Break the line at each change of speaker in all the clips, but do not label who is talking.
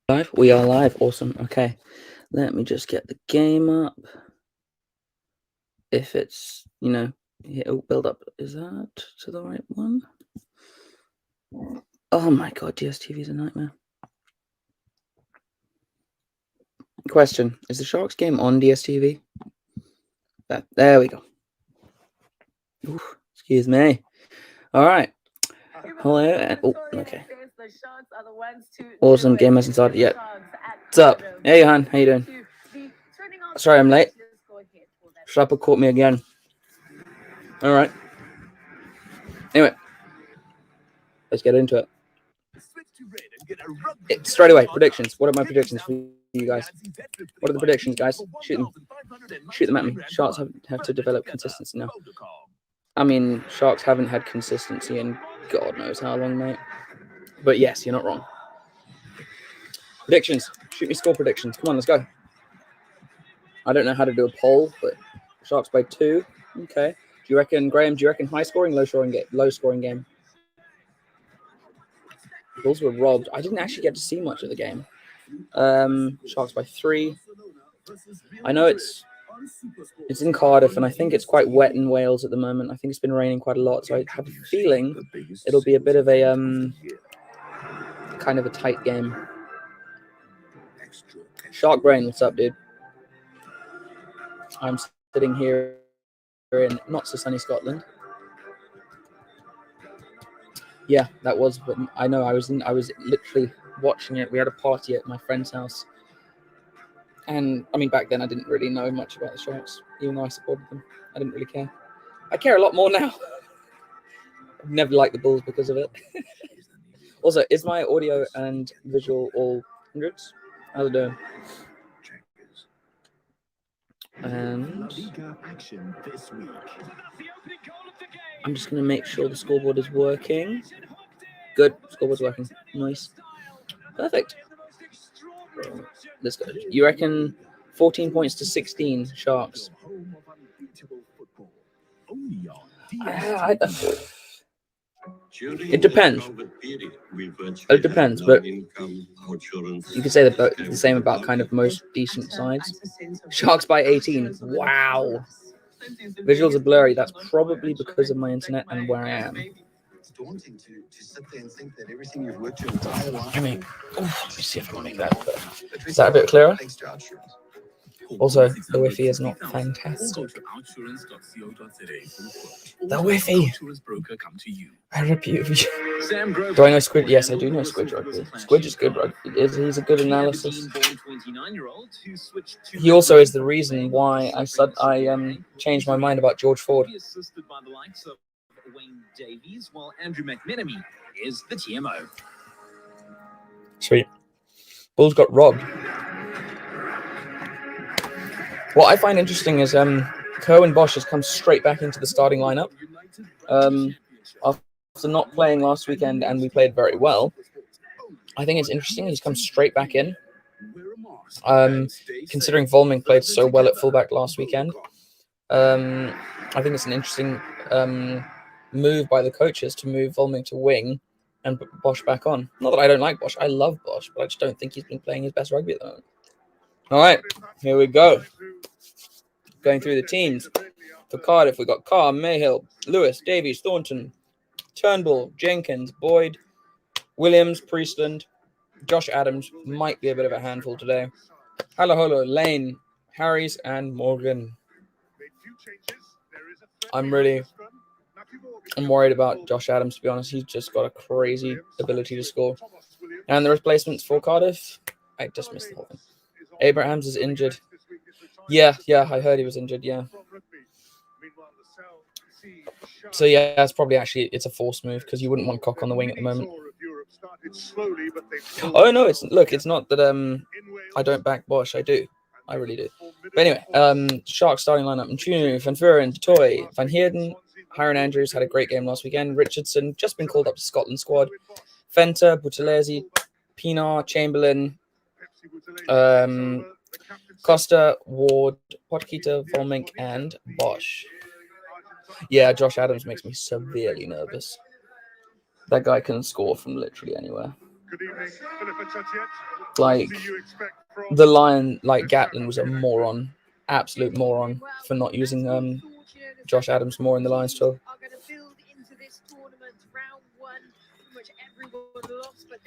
Live? We are live. Awesome. Okay. Let me just get the game up. If it's, it'll build up. Is that to the right one? Oh my god, DSTV is a nightmare. Question. Is the Sharks game on DSTV? There we go. Oof, excuse me. All right. Hello. Oh, okay. Awesome. Game hasn't started yet. What's up? Hey, Han. How you doing? Sorry I'm late. Sharper caught me again. All right. Anyway, let's get into it. Straight away, predictions. What are my predictions for you guys? What are the predictions, guys? Shoot them. Shoot them at me. Sharks have to develop consistency now. I mean, Sharks haven't had consistency in God knows how long, mate. But yes, you're not wrong. Predictions. Shoot me score predictions. Come on, let's go. I don't know how to do a poll, but Sharks by 2. Okay. Do you reckon, Graham, high scoring, low scoring game? Bulls were robbed. I didn't actually get to see much of the game. Sharks by 3. I know it's in Cardiff, and I think it's quite wet in Wales at the moment. I think it's been raining quite a lot, so I have a feeling it'll be a bit of a kind of a tight game. Shark Brain, what's up, dude? I'm sitting here in not so sunny Scotland. Yeah, that was. But I know I was literally watching it. We had a party at my friend's house, and I mean back then I didn't really know much about the Sharks, even though I supported them. I didn't really care. I care a lot more now. I've never liked the Bulls because of it. Also, is my audio and visual all hundreds? How's it doing? And I'm just going to make sure the scoreboard is working. Good. Scoreboard's working. Nice. Perfect. Let's go. You reckon 14 points to 16 Sharks? It depends. It depends, but you could say the same about kind of most decent sides. Sharks by 18. Wow. Visuals are blurry. That's probably because of my internet and where I am. It's daunting to sit there and think that everything you've worked your entire life. Let me see if I can make that better. Is that a bit clearer? Also, the Wi-Fi is not fantastic. The Wi-Fi. I repeat. Do I know Squid? Yes, I do know Squid Rugby. Squid is good rugby. He's a good analysis. He also is the reason why I changed my mind about George Ford. Wayne Davies, while Andrew McMenemy is the TMO. Sweet. Bulls got robbed. What I find interesting is Kerwin Bosch has come straight back into the starting lineup. After not playing last weekend, and we played very well, I think it's interesting he's come straight back in. Considering Volming played so well at fullback last weekend, I think it's an interesting move by the coaches to move Volming to wing and put Bosch back on. Not that I don't like Bosch. I love Bosch, but I just don't think he's been playing his best rugby at the moment. All right, here we go. Going through the teams. For Cardiff, we've got Carr, Mayhill, Lewis, Davies, Thornton, Turnbull, Jenkins, Boyd, Williams, Priestland, Josh Adams might be a bit of a handful today. Halaholo, Lane, Harries, and Morgan. I'm worried about Josh Adams, to be honest. He's just got a crazy ability to score. And the replacements for Cardiff, I just missed the whole thing. Abrahams is injured. Yeah, I heard he was injured, yeah. So, yeah, it's probably it's a forced move because you wouldn't want Cock on the wing at the moment. Oh, no, it's not that I don't back Bosch. I do. I really do. But anyway, Sharks starting lineup. Nchunu, Van Vuren, Toy, Van Heerden, Hiron Andrews had a great game last weekend. Richardson just been called up to Scotland squad. Fenter, Buthelezi, Pinar, Chamberlain, Costa, Ward, Potkita, Volmink, and Bosch. Yeah, Josh Adams makes me severely nervous. That guy can score from literally anywhere. Like, the Lion, like Gatlin was a moron, absolute moron for not using Josh Adams more in the Lions tour.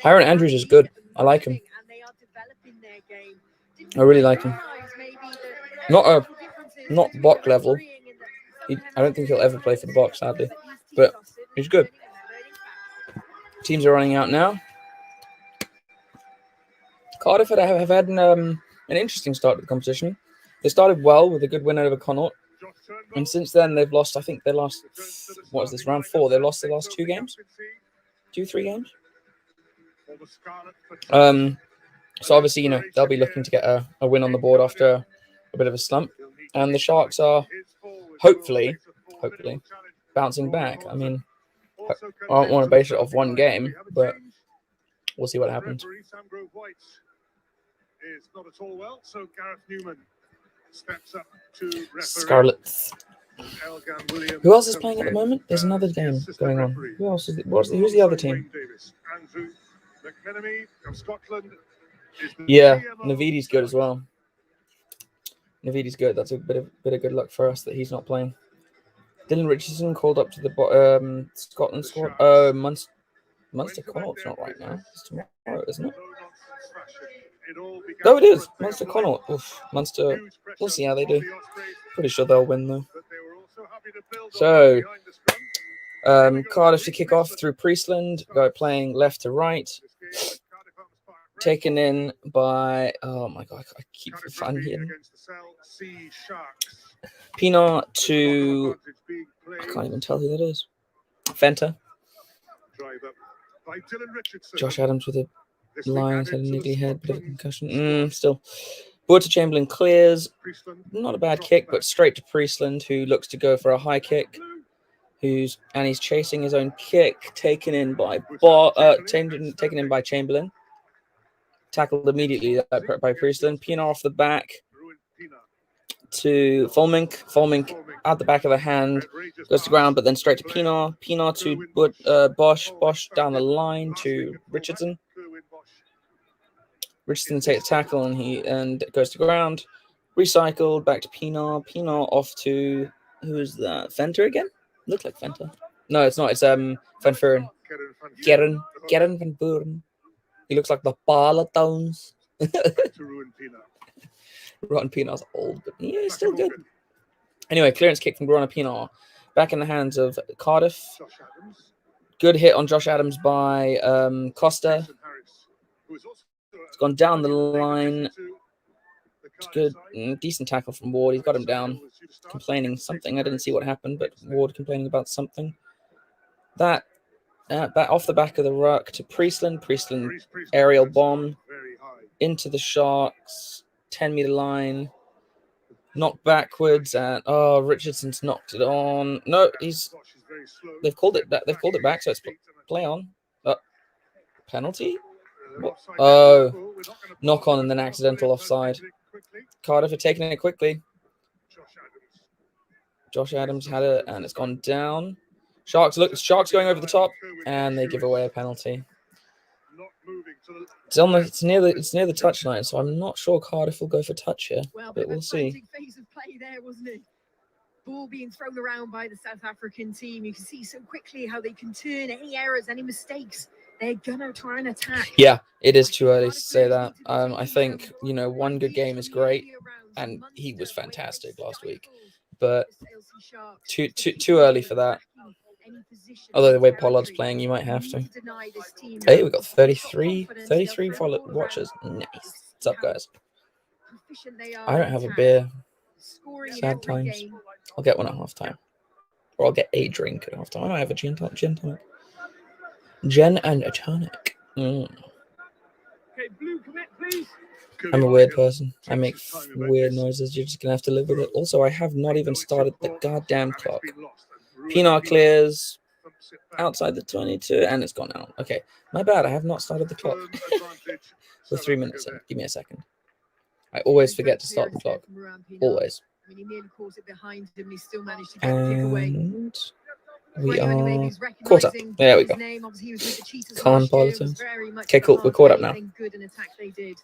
Aaron Andrews is good. I like him. I really like him. Not Bok level. I don't think he'll ever play for the Bok, sadly, but he's good. Teams are running out now. Cardiff have had an interesting start to the competition. They started well with a good win over Connaught, and since then they've lost. I think they lost. What is this, round 4? They lost the last 2 games, 3 games. So obviously, you know, they'll be looking to get a win on the board after a bit of a slump, and the Sharks are hopefully bouncing back. I mean, I don't want to base it off one game, but we'll see what happens. Scarlets. Who else is playing at the moment? There's another game going on. Who else is it? Who's the other team? Yeah, Navidi's good as well. Navidi's good. That's a bit of good luck for us that he's not playing. Dylan Richardson called up to the Scotland squad. Oh, Munster Connaught's not right now. It's tomorrow, isn't it? No, it is. Munster Connaught. Oof, Munster. We'll see how they do. Pretty sure they'll win though. So, Cardiff to kick off through Priestland. Go playing left to right. Taken in by, oh my god, I keep finding him. Pienaar to, I can't even tell who that is. Fenta. Josh Adams with a Lions had a niggly head, bit of a concussion. Still. Board to Chamberlain clears. Not a bad kick, but straight to Priestland, who looks to go for a high kick. He's chasing his own kick, taken in by Chamberlain. Tackled immediately by Priestland. Pienaar off the back to Fulmink. Fulmink at the back of the hand, goes to ground, but then straight to Pienaar. Pienaar to Bosch. Bosch down the line to Richardson. Richardson takes tackle and goes to ground. Recycled back to Pienaar. Pienaar off to, who is that? Fenta again? Looks like Fenta. No, it's not. It's Van Furen. Gerren Van Buren. He looks like the Balatones. Rotten Pienaar's old, but yeah, he's still good. Anyway, clearance kick from Grona Pienaar. Back in the hands of Cardiff. Good hit on Josh Adams by Costa. It's gone down the line. It's good. Decent tackle from Ward. He's got him down. Complaining something. I didn't see what happened, but Ward complaining about something. That off the back of the ruck to Priestland. Priestland aerial bomb into the Sharks 10-meter line. Knocked backwards and Richardson's knocked it on. No, they've called it back, so it's play on. Penalty? Oh, knock on and then accidental offside. Cardiff are taking it quickly. Josh Adams had it and it's gone down. Sharks going over the top and they give away a penalty. It's near the touchline, so I'm not sure Cardiff will go for touch here, but we'll see.
Phase of play there, wasn't it? Ball being thrown around by the South African team. You can see so quickly how they can turn any errors, any mistakes. They're gonna try and attack.
Yeah, it is too early to say that. I think, you know, one good game is great, and he was fantastic last week, but too early for that. Although the way Pollard's playing, you might have to. Hey, we got 33 watchers. Nice. What's up, guys? I don't have a beer. Sad times. I'll get one at halftime, or I'll get a drink at halftime. I might have a gin tonic. Gin and a tonic. I'm a weird person. I make weird noises. You're just gonna have to live with it. Also, I have not even started the goddamn clock. Pienaar clears outside the 22, and it's gone out. Okay, my bad. I have not started the clock. We're 3 minutes in. Give me a second. I always forget to start the clock. Always.
He nearly caught it behind him. He still managed to get a kick away.
We are caught up. There we go. Can't bother to. Okay, cool. We're caught up now.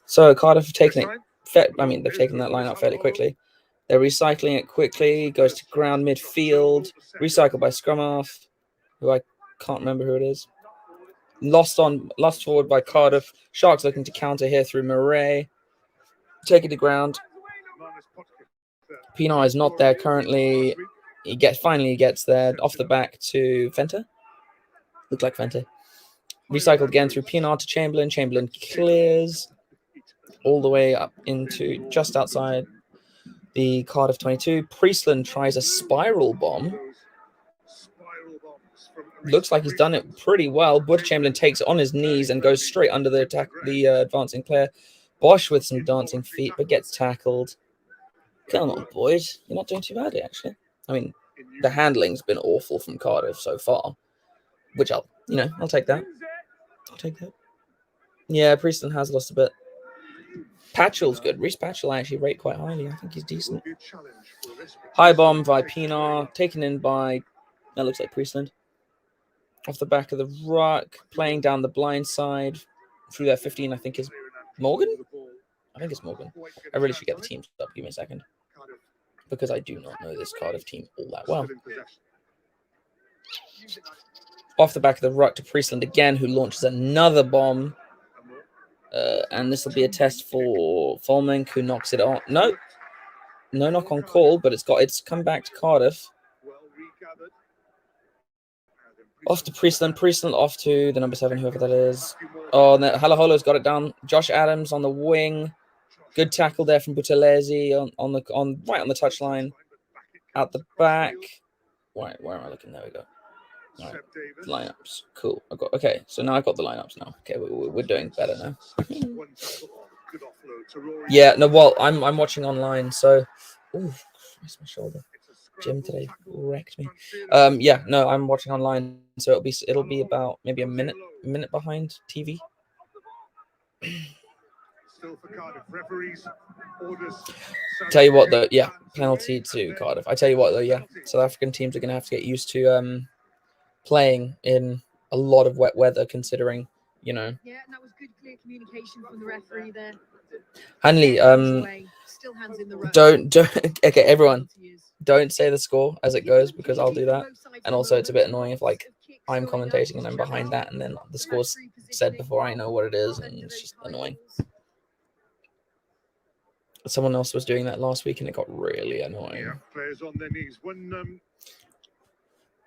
So Cardiff have taken it. I mean, they've taken that line up fairly quickly. They're recycling it quickly. Goes to ground midfield. Recycled by scrum half, who I can't remember who it is. Lost forward by Cardiff. Sharks looking to counter here through Murray. Take it to ground. Pinar is not there currently. He finally gets there off the back to Fenter. Looked like Fenter. Recycled again through Pinar to Chamberlain. Chamberlain clears all the way up into just outside the Cardiff 22. Priestland tries a spiral bomb. Looks like he's done it pretty well. Butcher Chamberlain takes it on his knees and goes straight under the advancing player. Bosch with some dancing feet, but gets tackled. Come on, boys. You're not doing too badly, actually. I mean, the handling's been awful from Cardiff so far, which I'll take that. I'll take that. Yeah, Priestland has lost a bit. Patchell's good. Reece Patchell I actually rate quite highly. I think he's decent. High bomb by Pinar, taken in by, that looks like Priestland. Off the back of the ruck, playing down the blind side. Through their 15, I think is Morgan? I think it's Morgan. I really should get the teams up. Give me a second. Because I do not know this Cardiff team all that well. Off the back of the ruck to Priestland again, who launches another bomb. And this will be a test for Fulmink, who knocks it on. No knock on call, but it's come back to Cardiff. Off to Priestland. Priestland off to the number 7, whoever that is. Oh, no, Halaholo's got it down. Josh Adams on the wing. Good tackle there from Buthelezi right on the touchline. Out the back. Right, where am I looking? There we go. All right, lineups. Cool. Okay. So now I've got the lineups now. Okay, we're doing better now. Yeah. No. Well, I'm watching online. So, ooh, where's my shoulder? Jim today wrecked me. Yeah. No, I'm watching online. So it'll be about maybe a minute behind TV. Tell you what though, yeah, penalty to Cardiff. I tell you what though, yeah, South African teams are going to have to get used to playing in a lot of wet weather, considering, you know.
Yeah, and that was good, clear communication from the referee there.
Hanley, don't okay, everyone, don't say the score as it goes, because I'll do that, and also it's a bit annoying if like I'm commentating and I'm behind that, and then the score's said before I know what it is, and it's just annoying. Someone else was doing that last week, and it got really annoying.
Yeah, players on their knees. One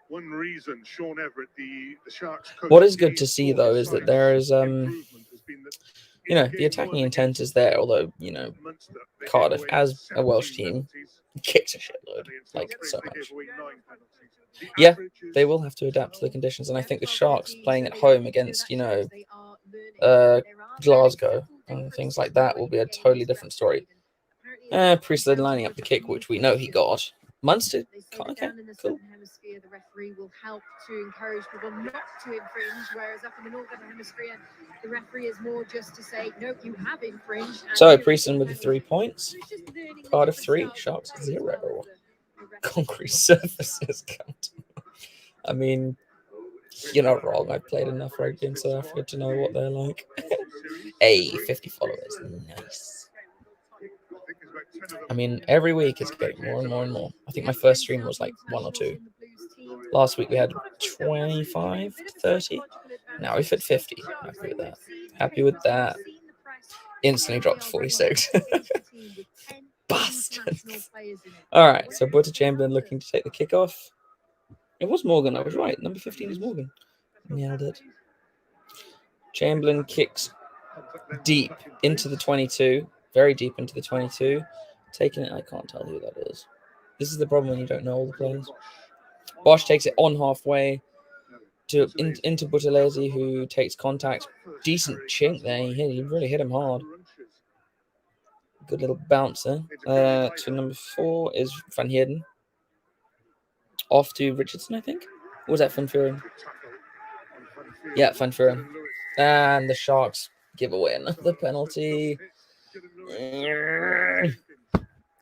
reason, Sean Everett, the Sharks coach.
What is good to see though is that there is you know, the attacking intent is there, although, you know, Cardiff as a Welsh team kicks a shitload, like so much. Yeah, they will have to adapt to the conditions, and I think the Sharks playing at home against, you know, Glasgow and things like that will be a totally different story. Priestland lining up the kick, which we know he got. Munster, okay, cool.
The referee will help to encourage people not to infringe, whereas up in the northern hemisphere, the referee is more just to say, no, you have infringed.
So Priestland with the 3 points. Cardiff 3, Sharks 0. Concrete surfaces count. I mean, you're not wrong. I've played enough rugby in South Africa to know what they're like. Hey, 50 followers, nice. I mean, every week it's getting more and more and more. I think my first stream was like 1 or 2. Last week we had 25 to 30. Now we've hit 50. Happy with that. Happy with that. Instantly dropped to 46. Bastards. All right, so Butcher Chamberlain looking to take the kickoff. It was Morgan, I was right. Number 15 is Morgan. Nailed it. Chamberlain kicks deep into the 22. Very deep into the 22. Taking it, I can't tell who that is. This is the problem when you don't know all the players. Bosch takes it on halfway into Buthelezi, who takes contact. Decent chink there. He really hit him hard. Good little bounce there. To number 4 is Van Heerden. Off to Richardson, I think. Or was that Van Vuren? Yeah, Van Vuren. And the Sharks give away another penalty.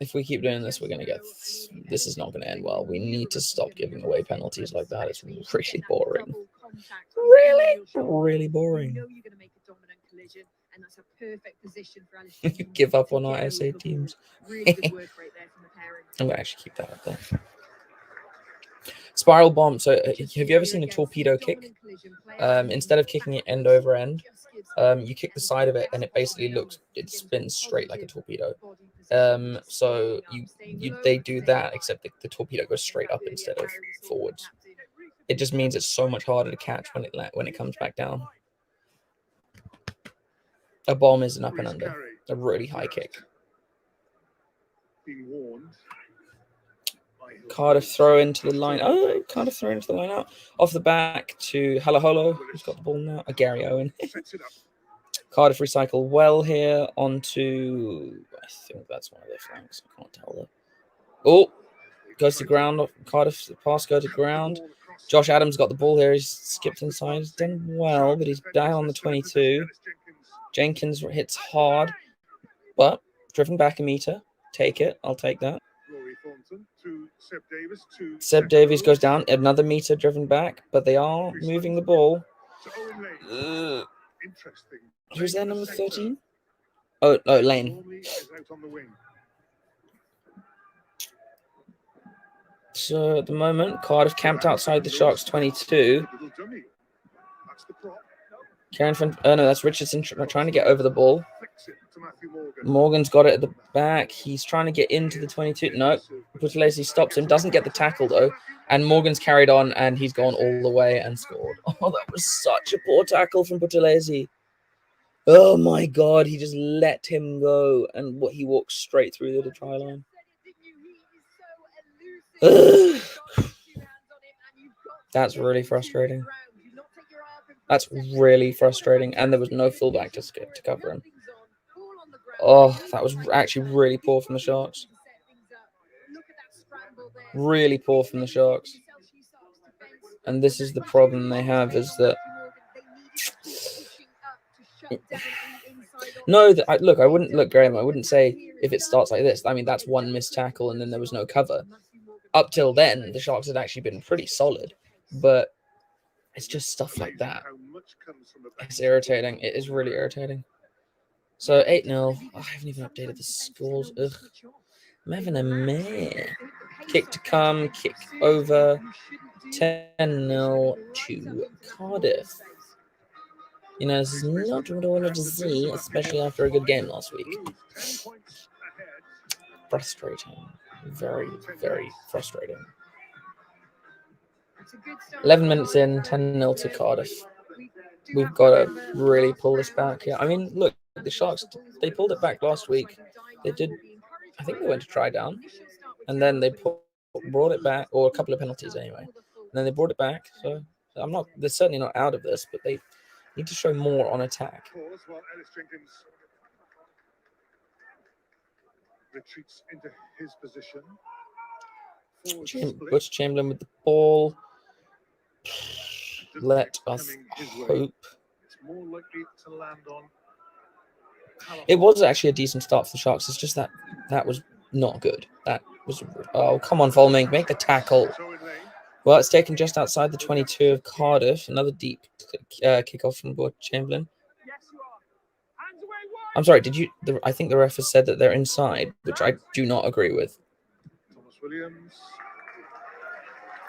If we keep doing this, we're going to get... This is not going to end well. We need to stop giving away penalties like that. It's really boring. Really boring.
You know you're going to make a dominant collision, and that's a perfect position for Alice Jenkins
Give up
to
on our
get
SA
over the
teams.
ball. Really good work right there from the parents.
I'm going to actually keep that up there. Spiral bomb. So have you ever seen a torpedo kick? Instead of kicking it end over end, you kick the side of it and it basically it spins straight like a torpedo. So they do that, except the torpedo goes straight up instead of forwards. It just means it's so much harder to catch when it comes back down. A bomb is an up and under, a really high kick.
Being warned.
Cardiff throw into the line. Oh, Cardiff throw into the line out. Off the back to Halaholo, who's got the ball now. Gary Owen. Cardiff recycle well here onto... I think that's one of their flanks. I can't tell though. Oh, goes to ground. Cardiff pass go to ground. Josh Adams got the ball here. He's skipped inside. He's done well, but he's down on the 22. Jenkins hits hard, but driven back a meter. Take it. I'll take that. Seb Davies goes down. Another meter driven back, but they are moving the ball. Who's there, number 13? Oh, Lane. So at the moment, Cardiff camped outside the Sharks 22. No, that's Richardson trying to get over the ball. Morgan's got it at the back. He's trying to get into the 22. No, Putelesi stops him. Doesn't get the tackle, though. And Morgan's carried on, and he's gone all the way and scored. Oh, that was such a poor tackle from Putelesi. Oh, my God. He just let him go, and he walked straight through the try line. That's really frustrating. That's really frustrating. And there was no fullback to cover him. Oh, that was actually really poor from the Sharks. Really poor from the Sharks. And this is the problem they have, is that... No, look, I wouldn't... Look, Graham, I wouldn't say if it starts like this. I mean, that's one missed tackle and then there was no cover. Up till then, the Sharks had actually been pretty solid. But it's just stuff like that. It's irritating. It is really irritating. So 8-0. I haven't even updated the scores. Ugh. I'm having a meh. Kick to come. Kick over. 10-0 to Cardiff. You know, this is not what I wanted to see, especially after a good game last week. Frustrating. Very, very frustrating. 11 minutes in, 10-0 to Cardiff. We've got to really pull this back here. I mean, look, the Sharks, they pulled it back last week. They did, I think they went to try down. And then they brought it back, or a couple of penalties anyway. And then they brought it back. So they're certainly not out of this, but they need to show more on attack.
Retreats into his position.
Butch Chamberlain with the ball. Let us hope.
It's more likely to land on.
It was actually a decent start for the Sharks. It's just that was not good. That was... Oh, come on, Volming. Make the tackle. Well, it's taken just outside the 22 of Cardiff. Another deep kickoff from Butch Chamberlain. I'm sorry, I think the ref has said that they're inside, which I do not agree with.
Thomas Williams.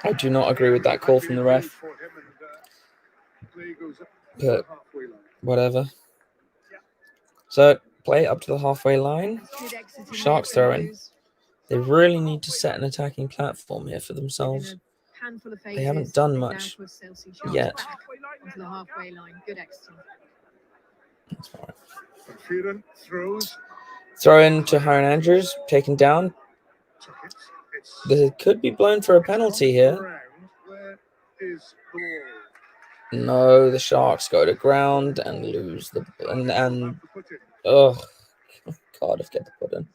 I do not agree with that call from the ref. But whatever. So, play up to the halfway line. Sharks throwing. They really need to set an attacking platform here for themselves. They haven't done much yet. That's all right. Throw in to Hiron Andrews, taken down. This could be blown for a penalty here. No, the Sharks go to ground and lose the Cardiff get the put in.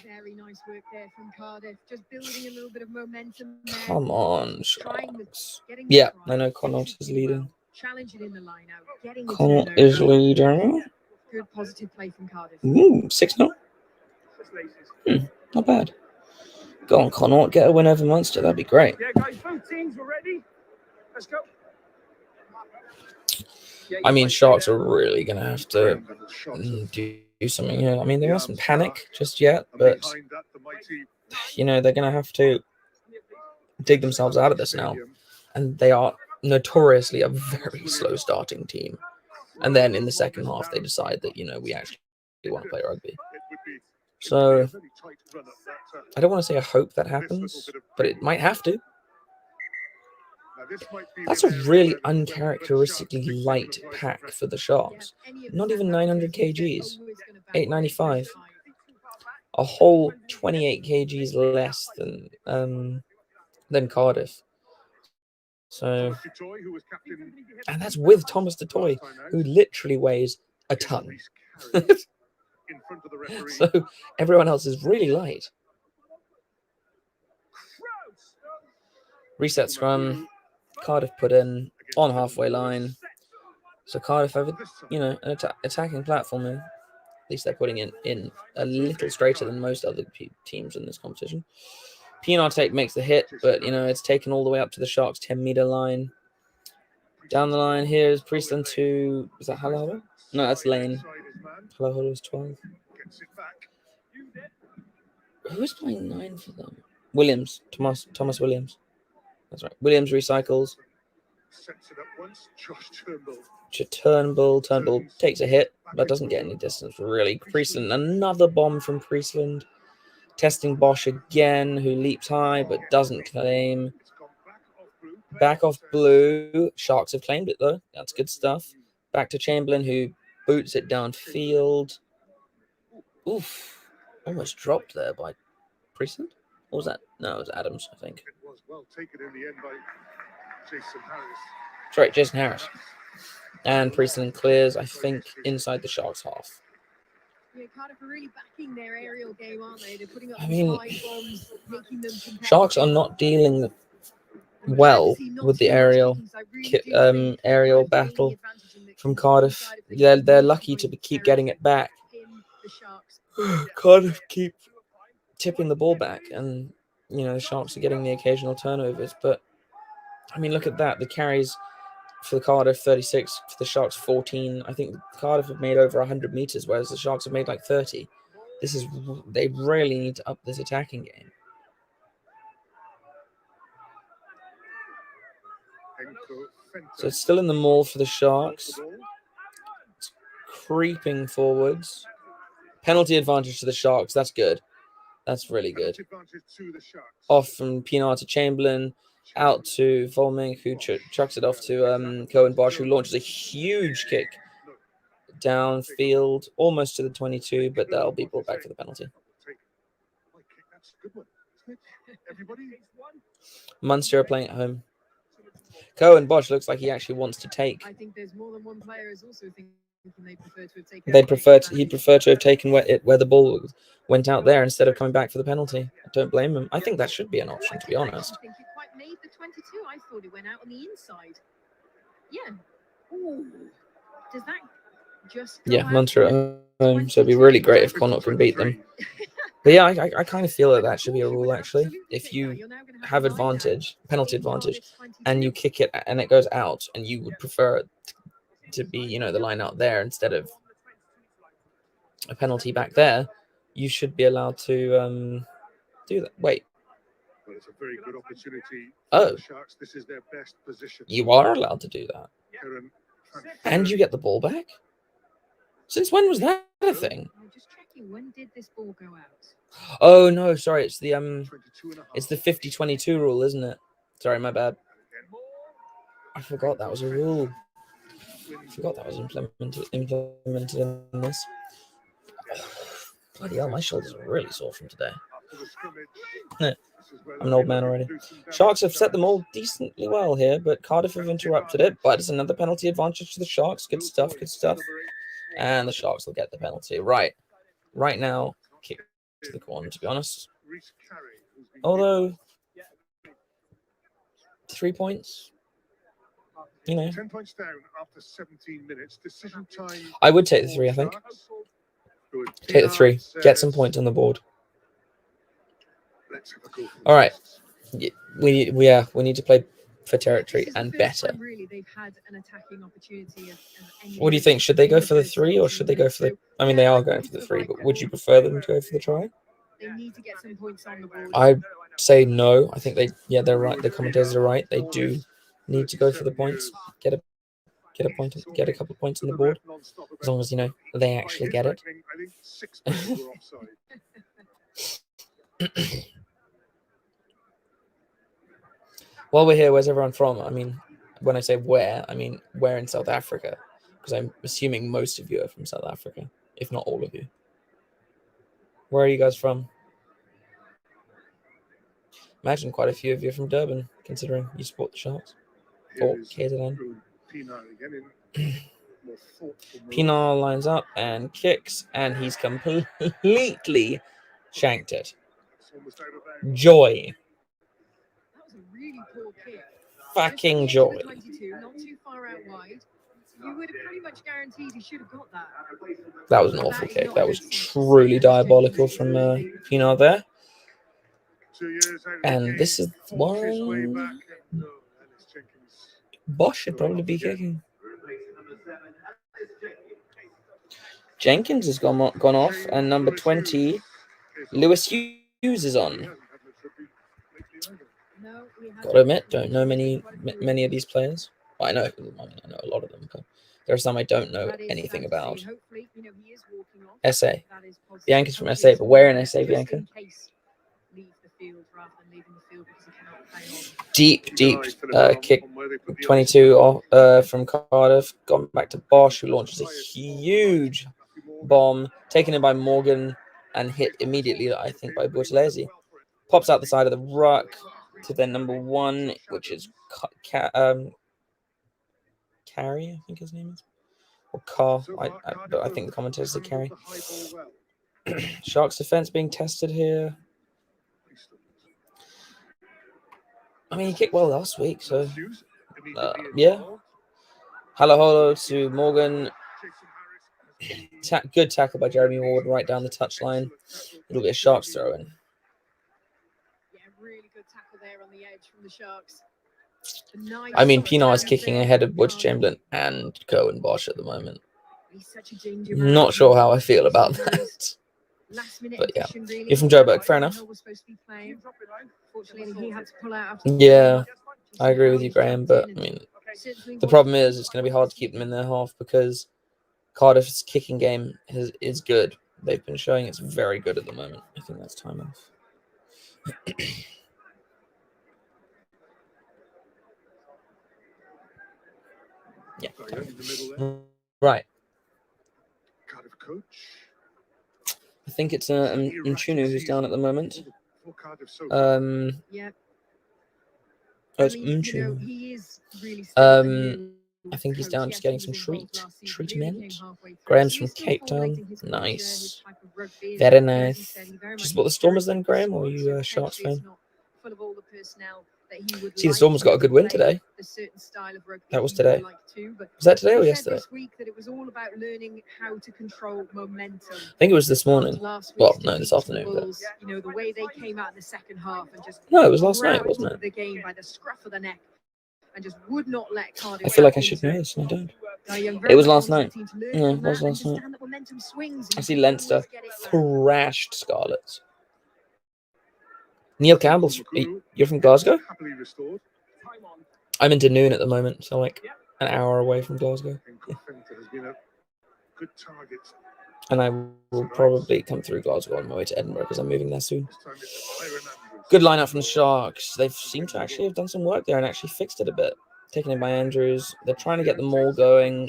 Very nice work there from Cardiff, just building a little bit of momentum there.
Come on, Sharks. Yeah, I know Connaught is leading.
Challenging in the line out, getting
Connaught is leading.
Good positive play from Cardiff.
6-0. Not bad. Go on, Connaught. Get a win over Munster. That'd be great.
Yeah, guys, both teams were ready. Let's go.
I mean, Sharks are really going to have to do something here. I mean, they mustn't panic just yet, but, you know, they're going to have to dig themselves out of this now. And they are notoriously a very slow starting team. And then in the second half, they decide that, you know, we actually want to play rugby. So I don't want to say I hope that happens, but it might have to. That's a really uncharacteristically light pack for the Sharks. Not even 900 kgs, 895. A whole 28 kgs less than Cardiff. So, and that's with Thomas Dutoy, who literally weighs a ton. So everyone else is really light. Reset scrum. Cardiff put in on halfway line. So Cardiff have, you know, an attacking platform here. At least they're putting it in a little straighter than most other teams in this competition. Pienaar tape makes the hit, but, you know, it's taken all the way up to the Sharks' 10-meter line. Down the line, here's Priestland to... Is that Halaholo? No, that's Lane. Halaholo's 12. Who is playing 9 for them? Williams. Thomas Williams. That's right. Williams recycles. Turnbull takes a hit, but doesn't get any distance, really. Priestland, another bomb from Priestland. Testing Bosch again, who leaps high, but doesn't claim. Back off Blue. Sharks have claimed it, though. That's good stuff. Back to Chamberlain, who boots it downfield. Oof. Almost dropped there by Priestland. What was that? No, it was Adams, I think.
It was well taken in the end by Jason Harris.
That's right, Jason Harris. And Priestland clears, I think, inside the Sharks' half.
Yeah, Cardiff are really backing their aerial game, aren't they? They're putting up
I mean,
high bombs, making them
Sharks are not dealing well with the aerial battle from Cardiff. They're lucky to keep getting it back. Cardiff keep tipping the ball back, and, you know, the Sharks are getting the occasional turnovers. But I mean, look at that. The carries for the Cardiff 36, for the Sharks 14. I think Cardiff have made over 100 meters, whereas the Sharks have made like 30. They really need to up this attacking game. So it's still in the maul for the Sharks. It's creeping forwards. Penalty advantage to the Sharks. That's good. That's really good. Off from Pienaar to Chamberlain. Out to Volming, who chucks it off to Cohen Bosch, who launches a huge kick downfield, almost to the 22, but that'll be brought back for the penalty. Munster are playing at home. Cohen Bosch looks like he actually wants to take.
I think there's more than one player who's also thinking they prefer to have taken.
He'd prefer to have taken where the ball went out there instead of coming back for the penalty. I don't blame him. I think that should be an option, to be honest.
I think it quite made the 22. I thought it went out on the inside. Yeah. Ooh. Does that just go out?
Munster at home, so it'd be really great if Connaught can beat them. But yeah, I kind of feel that should be a rule, actually. If you have penalty advantage, and you kick it and it goes out, and you would prefer it to be, you know, the line out there instead of a penalty back there, you should be allowed to do that. Wait.
Well, it's a very good opportunity
for
the Sharks. This is their best position.
You are allowed to do that. And you get the ball back? Since when was that a thing?
I'm just checking, when did this ball go out?
Oh no, sorry, it's the 50-22 rule, isn't it? Sorry, my bad. I forgot that was a rule. I forgot that was implemented in this. Bloody hell, my shoulders are really sore from today. I'm an old man already. Sharks have set them all decently well here, but Cardiff have interrupted it. But it's another penalty advantage to the Sharks. Good stuff, good stuff. And the Sharks will get the penalty. Right now, kick to the corner, to be honest. Although, 3 points, you know.
10 points down after 17 minutes. Decision time.
I would take the 3, I think.
Good.
Take the 3. Get some points on the board. All right. We need to play for territory and better.
Really, they've had an attacking opportunity of
What do you think? Should they go for the 3 or should they go for the... I mean, they are going for the 3, but would you prefer them to go for the try?
They need to get some points on the board.
I'd say no. I think they're right. The commentators are right. They do need to go for the points. Get a point. Get a couple of points on the board. As long as they actually get it. While we're here, where's everyone from? I mean, when I say where, I mean where in South Africa, because I'm assuming most of you are from South Africa, if not all of you. Where are you guys from? Imagine quite a few of you are from Durban, considering you support the Sharks. Or KZN. Pienaar lines up and kicks, and he's completely shanked it. Joy.
That was a really poor kick.
Fucking joy.
22, not too far out wide. You would have pretty much guaranteed he should have got that.
That was an awful kick. That was truly diabolical from Pienaar there. And this is one Bosch should probably be kicking. Jenkins has gone off, and number 20, Lewis Hughes is on. Gotta admit, don't know many of these players. Well, I know a lot of them, but there are some I don't know anything about. SA. Bianca's from SA, but where in SA, Bianca? Deep kick, 22 from Cardiff. Gone back to Bosch, who launches a huge bomb, taken in by Morgan and hit immediately, I think, by Buthelezi. Pops out the side of the ruck to their number 1, which is Carey, I think his name is. Or Carr, I think the commentators say Carey. Sharks defense being tested here. I mean, he kicked well last week, so yeah. Halo to Morgan. Good tackle by Jeremy Ward right down the touchline. It'll be a Sharks throw in.
Yeah, really good tackle there on the edge from the Sharks.
I mean, Pienaar is kicking ahead of Woods Chamberlain and Cohen Bosch at the moment. Not sure how I feel about that. But yeah, you're from Joburg, fair enough. Yeah, I agree with you, Graham. But I mean, the problem is it's going to be hard to keep them in their half because Cardiff's kicking game is good. They've been showing it's very good at the moment. I think that's time off. Yeah. Right. I think it's Nchunu who's down at the moment.
Yeah.
Oh, it's Nchunu. I think he's down just getting some treatment. Graham's from Cape Town. Nice. Very nice. Just what the Stormers then, Graham, or are you a Sharks fan? See, the Stormers got a good win today. That was today. Was that today or yesterday? I think it was this morning. Well, no, this afternoon. But...
the way they came out in the second half and just
no, it was last night, wasn't it?
The game by the scruff of the neck and just would not let Cardiff.
I feel like I should know this, and I don't. It was last night. Yeah, it was last night. I see Leinster thrashed Scarlets. Neil Campbell, you're from Glasgow? I'm in Dunoon at the moment, so like an hour away from Glasgow. And I will probably come through Glasgow on my way to Edinburgh because I'm moving there soon. Good lineup from the Sharks. They seem to actually have done some work there and actually fixed it a bit. Taken in by Andrews. They're trying to get the maul going.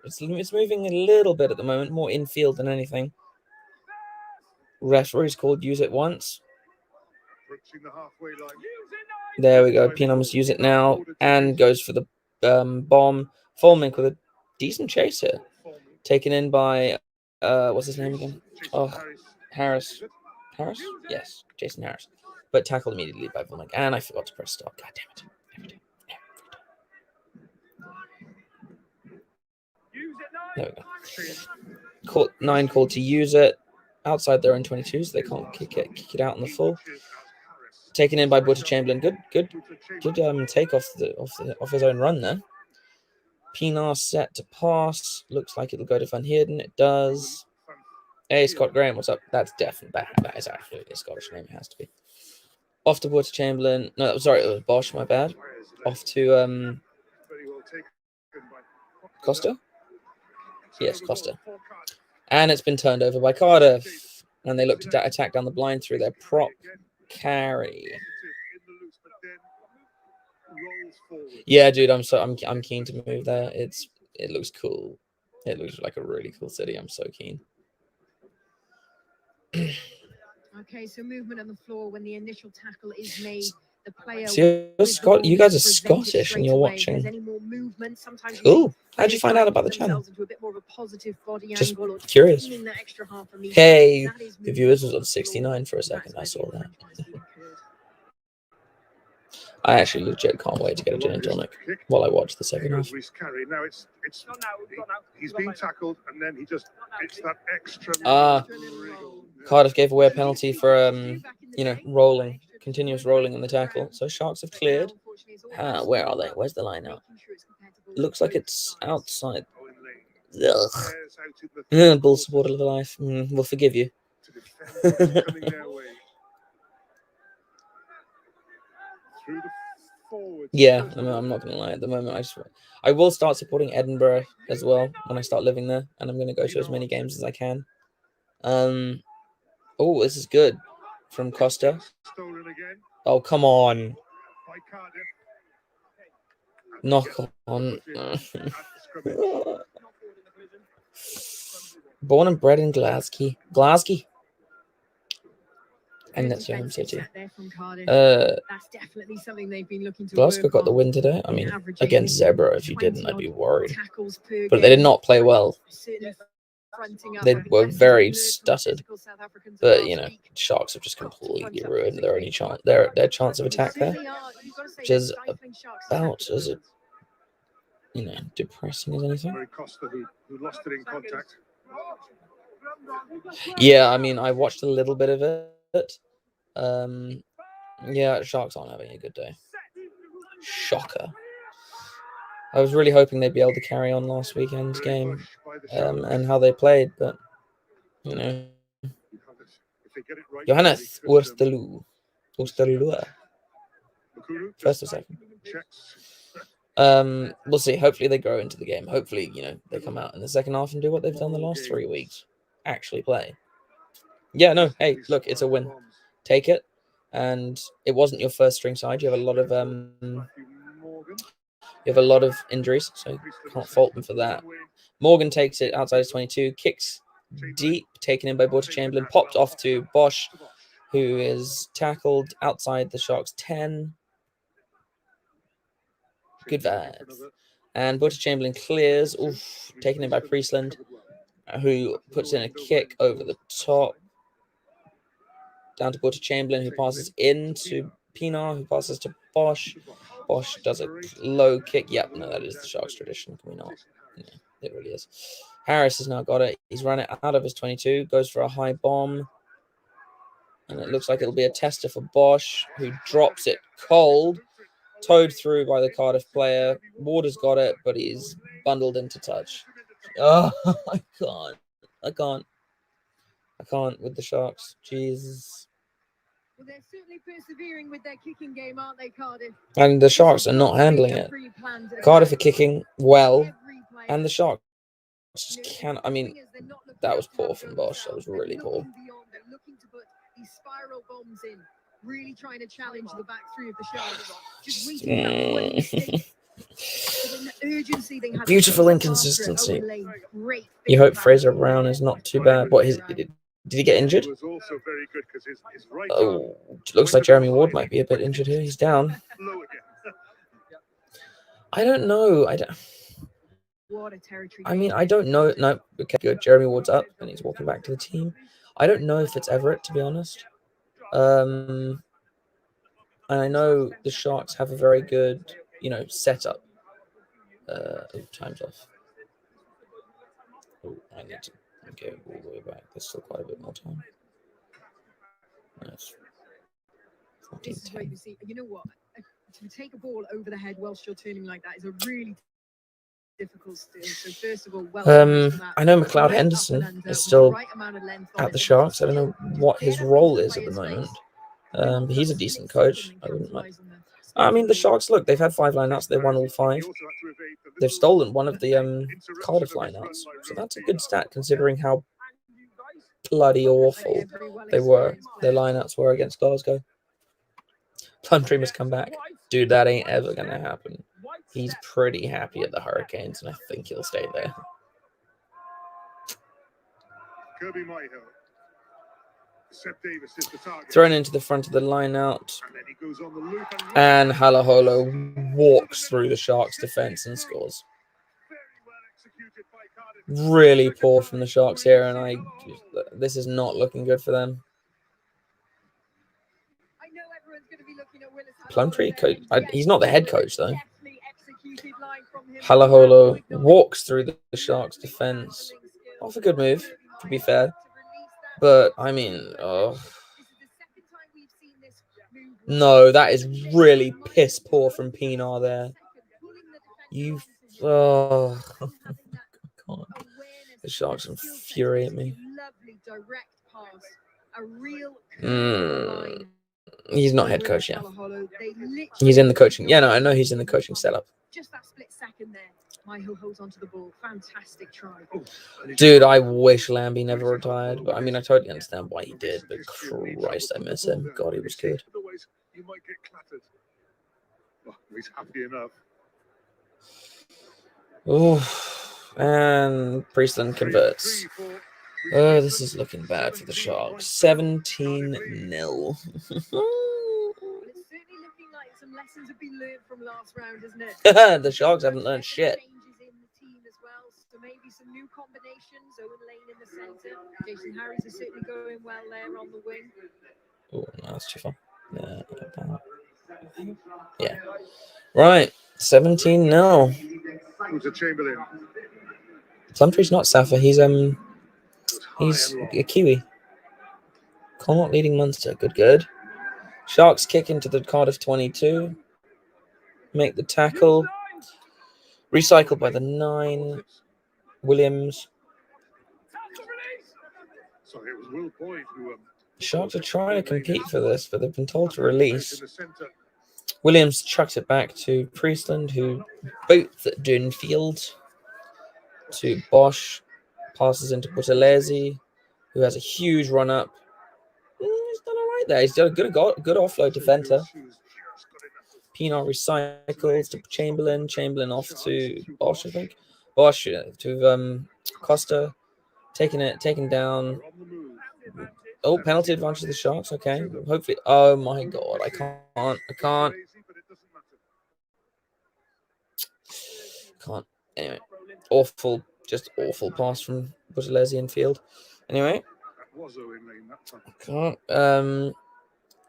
It's moving a little bit at the moment, more infield than anything. Referee's called use it once. There we go. Pienaar must use it now and goes for the bomb. Fulmink with a decent chase here. Taken in by, what's his name again? Oh, Harris. Harris? Yes, Jason Harris. But tackled immediately by Fulmink. And I forgot to press stop. God damn it. Every time. There we go. 9 called to use it outside their own 22, so they can't kick it out on the full. Taken in by Butter Chamberlain. Good take off his own run there. Pinar set to pass. Looks like it'll go to Van Heerden. It does. Hey, Scott Graham, what's up? That's definitely that is absolutely a Scottish name. It has to be. Off to Butter Chamberlain. No, sorry, it was Bosch. My bad. Off to Costa. Yes, Costa. And it's been turned over by Cardiff, and they look to attack down the blind through their prop carry. Yeah, dude, I'm keen to move there. It looks cool. It looks like a really cool city. I'm so keen.
Okay, so movement on the floor when the initial tackle is made. The player.
So you guys are Scottish and you're watching. Cool. How'd you find out about the channel? Just curious. Hey, the viewers was on 69 for a second. I saw that. I actually legit can't wait to get a gin and tonic while I watch the second half.
Now he's being tackled and then it's that extra.
Cardiff gave away a penalty for rolling, continuous rolling in the tackle. So Sharks have cleared. Where are they? Where's the line out? Looks like it's outside. Ugh. Bull supporter of life. We'll forgive you. Yeah, I'm not gonna lie. At the moment, I will start supporting Edinburgh as well when I start living there, and I'm gonna go to as many games as I can. Oh, this is good from Costa. Oh, come on. Knock on. Born and bred in Glasgow. And that's your home city.
That's definitely something they've been looking to.
Glasgow got the win today. I mean, against Zebra, if you didn't, I'd be worried. But they did not play well. They were very stuttered. But Sharks have just completely ruined their only chance, their chance of attack there, which is about as depressing as anything. Yeah, I mean, I watched a little bit of it. Yeah, Sharks aren't having a good day. Shocker. I was really hoping they'd be able to carry on last weekend's game and how they played, but Johannes Osterloo. First or second. We'll see. Hopefully they grow into the game. Hopefully, they come out in the second half and do what they've done the last 3 weeks. Actually play. Yeah, no, hey, look, it's a win. Take it. And it wasn't your first string side. You have a lot of injuries, so can't fault them for that. Morgan takes it outside his 22, kicks deep, taken in by Butter Chamberlain, popped off to Bosch, who is tackled outside the Sharks 10. Good vibes. And Butter Chamberlain clears, taken in by Priestland, who puts in a kick over the top. Down to Butter Chamberlain, who passes into Pinar, who passes to Bosch. Bosch does a low kick. Yep, no, that is the Sharks tradition. Can we not? Yeah, it really is. Harris has now got it. He's run it out of his 22, goes for a high bomb. And it looks like it'll be a tester for Bosch, who drops it cold. Towed through by the Cardiff player. Ward has got it, but he's bundled into touch. Oh, I can't with the Sharks. Jesus.
Well, they're certainly persevering with their kicking game, aren't they, Cardiff?
And the Sharks are not handling it. Cardiff are kicking well, and the Sharks can't. I mean, that was poor from Bosch. That was really poor.
They're looking to put these spiral bombs in, really trying to challenge the back three of the Sharks. Just waiting for
beautiful inconsistency. You hope Fraser Brown is not too bad. Did he get injured? Oh, looks like Jeremy Ward might be a bit injured here. He's down. I don't know. I don't know. No, okay, good. Jeremy Ward's up and he's walking back to the team. I don't know if it's Everett, to be honest. And I know the Sharks have a very good, setup. Time's off. I need to Okay, all the way back. There's still quite a bit more time. Nice.
This is where you see, you know what? To take a ball over the head whilst you're turning like that is a really difficult skill. So first of all,
I know McLeod Henderson is still at the Sharks. I don't know what his role is at the moment. But he's a decent coach. I wouldn't mind. I mean, the Sharks, look, they've had 5 lineouts. They won all 5. They've stolen one of the Cardiff lineouts. So that's a good stat considering how bloody awful their lineouts were against Glasgow. Plumtree must come back. Dude, that ain't ever going to happen. He's pretty happy at the Hurricanes, and I think he'll stay there.
Kirby Myhill. Seth Davis is the target.
Thrown into the front of the line out.
And then he goes on the loop
And Halaholo walks through the Sharks' defense and scores.
very well executed by Cardiff.
Really poor from the Sharks here, and this is not looking good for them.
I know everyone's going to be looking at Willis
Plumtree, he's not the head coach, though.
Deftly executed line from him.
Halaholo walks through the Sharks' defense. Off a good move, to be fair. But, I mean, no, that is really piss poor from Pinar there. God. The Sharks infuriate me. He's not head coach yet. He's in the coaching. Yeah, no, I know he's in the coaching setup.
Just that split second there. Myhill holds onto the ball. Fantastic try.
Dude, I wish Lambie never retired. But I mean, I totally understand why he did. But Christ, I miss him. God, he was good.
Otherwise, you might get clattered. Well, he's happy enough.
Oh, and Priestland converts. Oh, this is looking bad for the Sharks. 17-0.
Well, it's certainly looking like some lessons have been learned from last round, isn't it?
The Sharks haven't learned shit.
Changes in the team as well, so maybe some new combinations. Owen Lane in the centre. Jason Harris is certainly going well there on the wing.
Oh, no, that's too far. Yeah. Right. 17-0.
Who's a Chamberlain?
Plumtree's not Safa. He's a Kiwi. Connaught leading Munster. Good. Sharks kick into the Cardiff 22. Make the tackle. Recycled by the 9. Williams.
Sorry, it was Will Boyd who.
Sharks are trying to compete for this, but they've been told to release. Williams chucks it back to Priestland, who boots at Dunfield. To Bosch. Passes into Buthelezi, who has a huge run up. He's done all right there. He's done a good offload to Venter. Pinar recycles to Chamberlain. Chamberlain off to Bosch, I think. Bosch to Costa. Taken down. Oh, penalty advantage of the Sharks. Okay. Hopefully. Oh my God. I can't. Anyway. Just awful pass from Buthelezi in field. Anyway. Can't.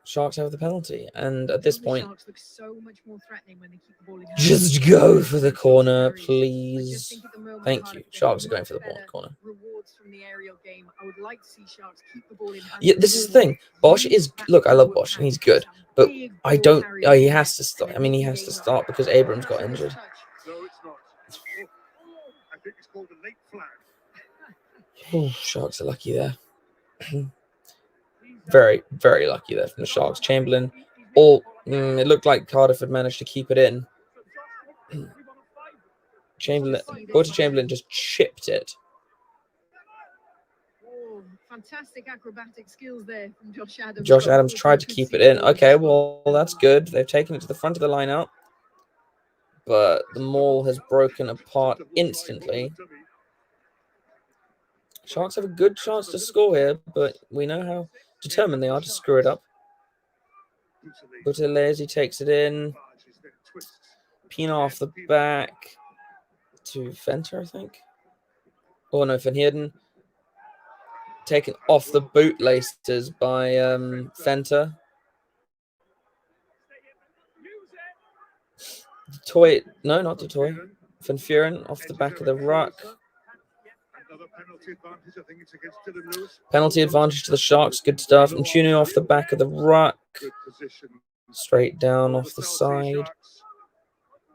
Sharks have the penalty, and at this point,
Sharks look so much more threatening when they keep the ball in hand.
just go for the corner, please. Thank you. Sharks are going for the ball corner.
Rewards from the aerial game. I would like to see Sharks keep the ball in hand.
Yeah, this is the thing. Bosch is look. I love Bosch, and he's good, but I don't. Oh, he has to start. I mean, he has to start because Abrams got injured.
No, it's not. I think it's called a late flag.
Oh, Sharks are lucky there. Very, very lucky there from the Sharks. Chamberlain. It looked like Cardiff had managed to keep it in. Chamberlain just chipped it.
Oh, fantastic acrobatic skills there from Josh Adams.
Josh Adams tried to keep it in. Okay, well, that's good. They've taken it to the front of the line out. But the maul has broken apart instantly. Sharks have a good chance to score here, but we know how determined they are to screw it up. Buthelezi takes it in. Pinar off the back to Venter, I think. Oh no, Van Heerden. Taken off the bootlaces by Venter. No, not the toy. Van Furen off the back of the ruck.
Another penalty advantage. I think it's against Dylan Lewis.
Penalty advantage to the Sharks. Good stuff. And tuning off the back of the ruck.
Good position.
Straight down off the side.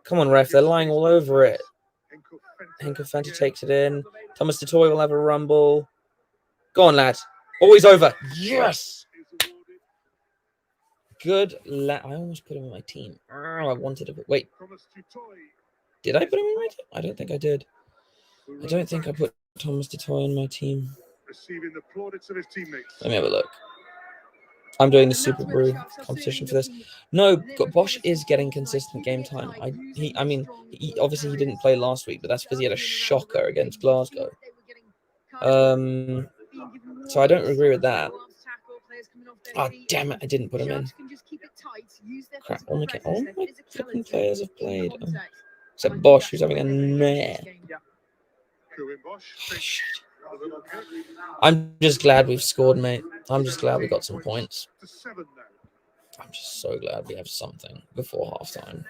Come on, ref. They're lying all over it. Henko Fenty takes it in. Thomas Dutoy will have a rumble. Go on, lad. Always over. Yes. Good lad. I almost put him in my team. Oh, I wanted to. Wait. Did I put him in my team? I don't think I did. I don't think I put Thomas Dutoy in my team.
Receiving the plaudits of his teammates.
Let me have a look. I'm doing the Super Brew competition for this. No, Bosch is getting consistent game time. I mean, obviously he didn't play last week, but that's because he had a shocker against Glasgow. So I don't agree with that. Oh, damn it, I didn't put him in. Crap, all my fucking players have played. Oh. Except Bosch, who's having a meh. Oh, shit. I'm just glad we've scored, mate. I'm just glad we got some points. I'm just so glad we have something before halftime.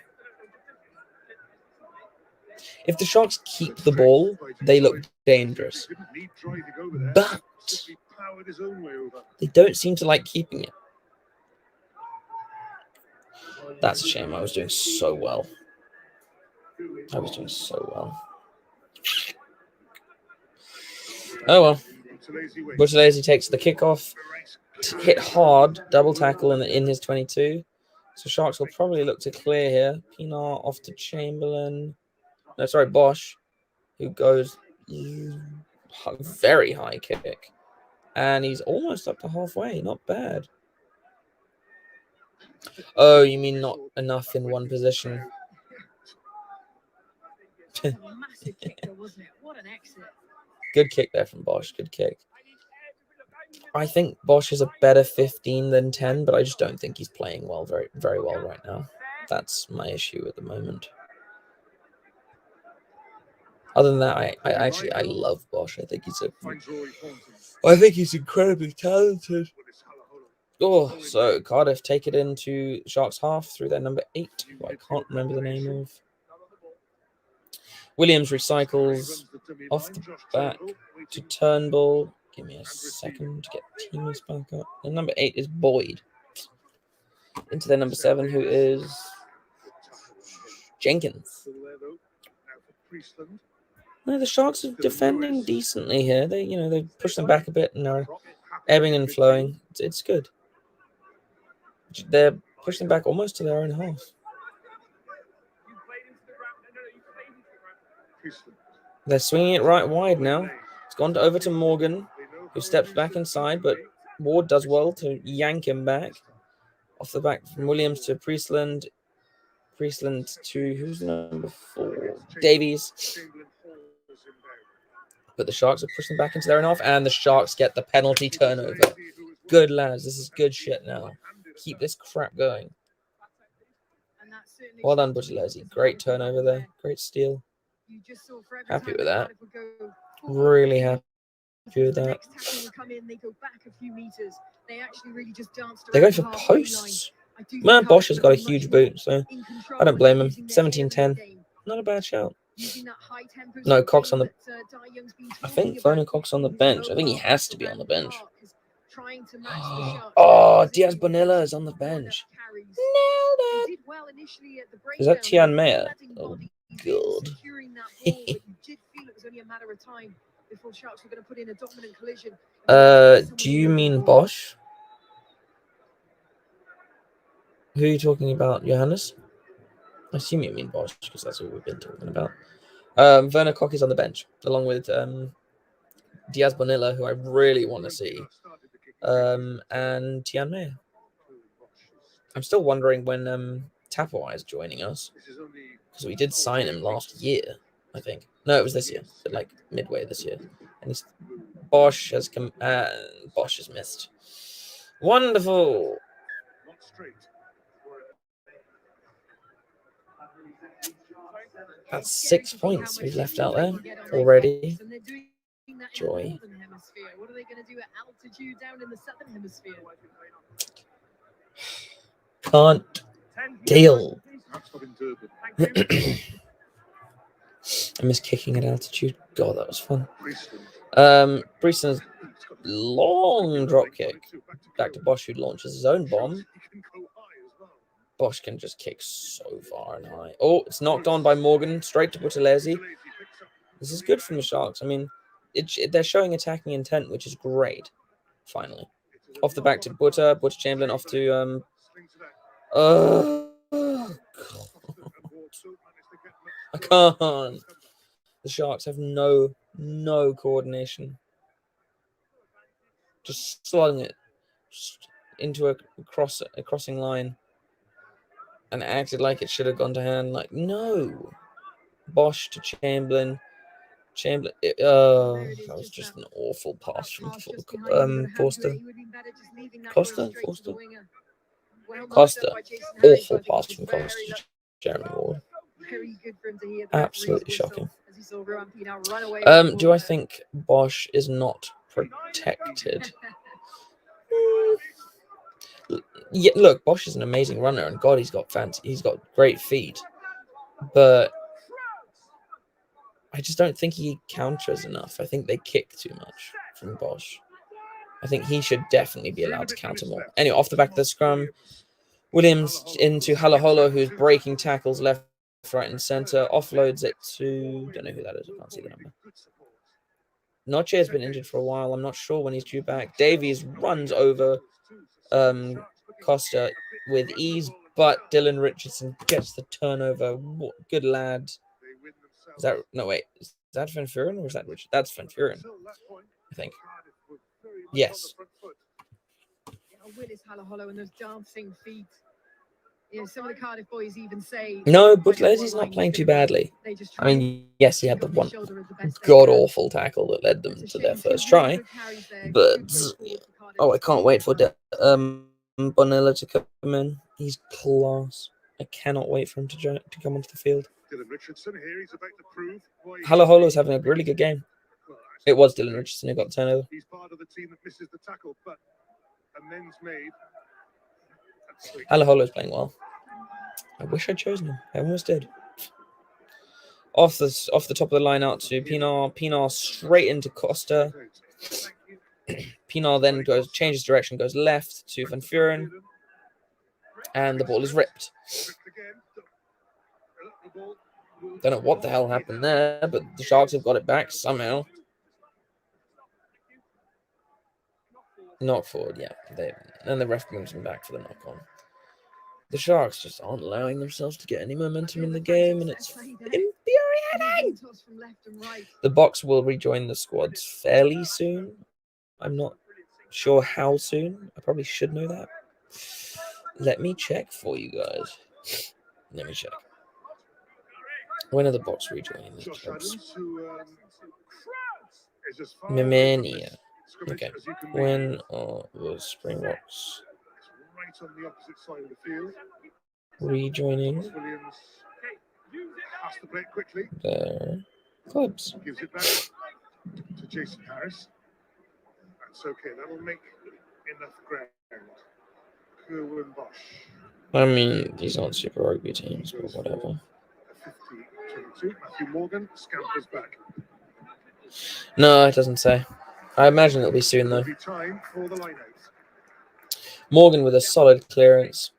If the Sharks keep the ball, they look dangerous. But they don't seem to like keeping it. That's a shame. I was doing so well. Oh well. Butchelezi takes the kickoff. Hit hard. Double tackle in his 22. So Sharks will probably look to clear here. Pinar off to Chamberlain. No, sorry, Bosch. Who goes very high kick. And he's almost up to halfway. Not bad. Oh, you mean not enough in one position?
Massive kick, though, wasn't it? What an exit.
Good kick there from Bosch. Good kick. I think Bosch is a better 15 than 10, but I just don't think he's playing well, very, very well right now. That's my issue at the moment. Other than that, I love Bosch. I think he's incredibly talented. Oh, so Cardiff take it into Sharks half through their number 8, who I can't remember the name of. Williams recycles off the back to Turnbull. Give me a second to get Timus back up. And number 8 is Boyd. Into their number 7, who is Jenkins. No, the Sharks are defending decently here. They push them back a bit and are ebbing and flowing. It's good. They're pushing back almost to their own half. They're swinging it right wide now. It's gone over to Morgan, who steps back inside, but Ward does well to yank him back. Off the back from Williams to Priestland. Priestland to, who's number 4? Davies. But the Sharks are pushing back into their own half, and the Sharks get the penalty turnover. Good, lads. This is good shit now. Keep this crap going. Well done, Butchelezi. Great turnover there. Great steal. Happy with that. Really happy with that. They're going for posts. Man, Bosch has got a huge boot, so I don't blame him. 17-10. Not a bad shout. No, Cox on the... I think Vernon Cox on the bench. I think he has to be on the bench. Oh, Diaz Bonilla is on the bench. Nailed it. Is that Tian Meyer? Oh, God. Do you mean Bosch? Who are you talking about, Johannes? I assume you mean Bosch, because that's what we've been talking about. Werner Koch is on the bench, along with Diaz Bonilla, who I really want to see, and Tian Meyer. I'm still wondering when Tapawai is joining us, because we did sign him last year, I think. No, it was this year, but like midway this year. And Bosch has come, Bosch has missed. Wonderful. That's 6 points we've left out there already. Joy.
What are they going to do at altitude down in the southern hemisphere?
Can't deal. I miss kicking at altitude. God, that was fun. Breeson's long drop kick back to Bosch, who launches his own bomb. Bosch can just kick so far and high. Oh, it's knocked on by Morgan, straight to Buthelezi. This is good from the Sharks. I mean, they're showing attacking intent, which is great. Finally. Off the back to Butter Chamberlain off to... I can't. The Sharks have no coordination. Just slotting it into a crossing line. And acted like it should have gone to hand. Like, no. Bosch to Chamberlain. That was just an awful pass from Forster. Costa? Awful pass from Costa to Jeremy Ward. Absolutely shocking. Do I think Bosch is not protected? Yeah, look, Bosch is an amazing runner, and God, he's got great feet, but I just don't think he counters enough. I think they kick too much from Bosch. I think he should definitely be allowed to counter more. Anyway, off the back of the scrum, Williams into Halaholo, who's breaking tackles left, right, and center. Offloads it to... don't know who that is. I can't see the number. Noche has been injured for a while. I'm not sure when he's due back. Davies runs over Costa with ease, but Dylan Richardson gets the turnover. Good lad. Is that... no, wait. Is that Van Vuren or is that Richard? That's Van Vuren, I think. Yes.
Willis Halaholo and those dancing feet. You know, some of the Cardiff boys even say...
no, but Leslie's not playing too badly. I mean, yes, he had the one god-awful tackle that led them to their first try. But, oh, I can't wait for Bonilla to come in. He's class. I cannot wait for him to come onto the field. Halaholo's having a really good game. It was Dylan Richardson who got the turnover.
He's part of the team that misses the tackle, but amends made.
Halaholo's playing well. I wish I'd chosen him. I almost did. Off the top of the line out to Pinar. Pinar straight into Costa. Pinar then changes direction, goes left to Van Vuren. And the ball is ripped. Don't know what the hell happened there, but the Sharks have got it back somehow. Knock forward, yeah. And the ref brings them back for the knock on. The Sharks just aren't allowing themselves to get any momentum in the game, and it's infuriating. The Box will rejoin the squads fairly soon. I'm not sure how soon. I probably should know that. Let me check for you guys. Let me check. When are the Box rejoining the clubs? Mimania. Okay. When are the Springboks rejoining their clubs?
Gives it back to Jason Harris. That's okay. That'll make enough ground. Kerwin Bosch.
I mean, these aren't Super Rugby teams, but whatever.
50-22. Matthew Morgan scampers back.
No, it doesn't say. I imagine it'll be soon, though.
Time for the line out.
Morgan with a solid clearance.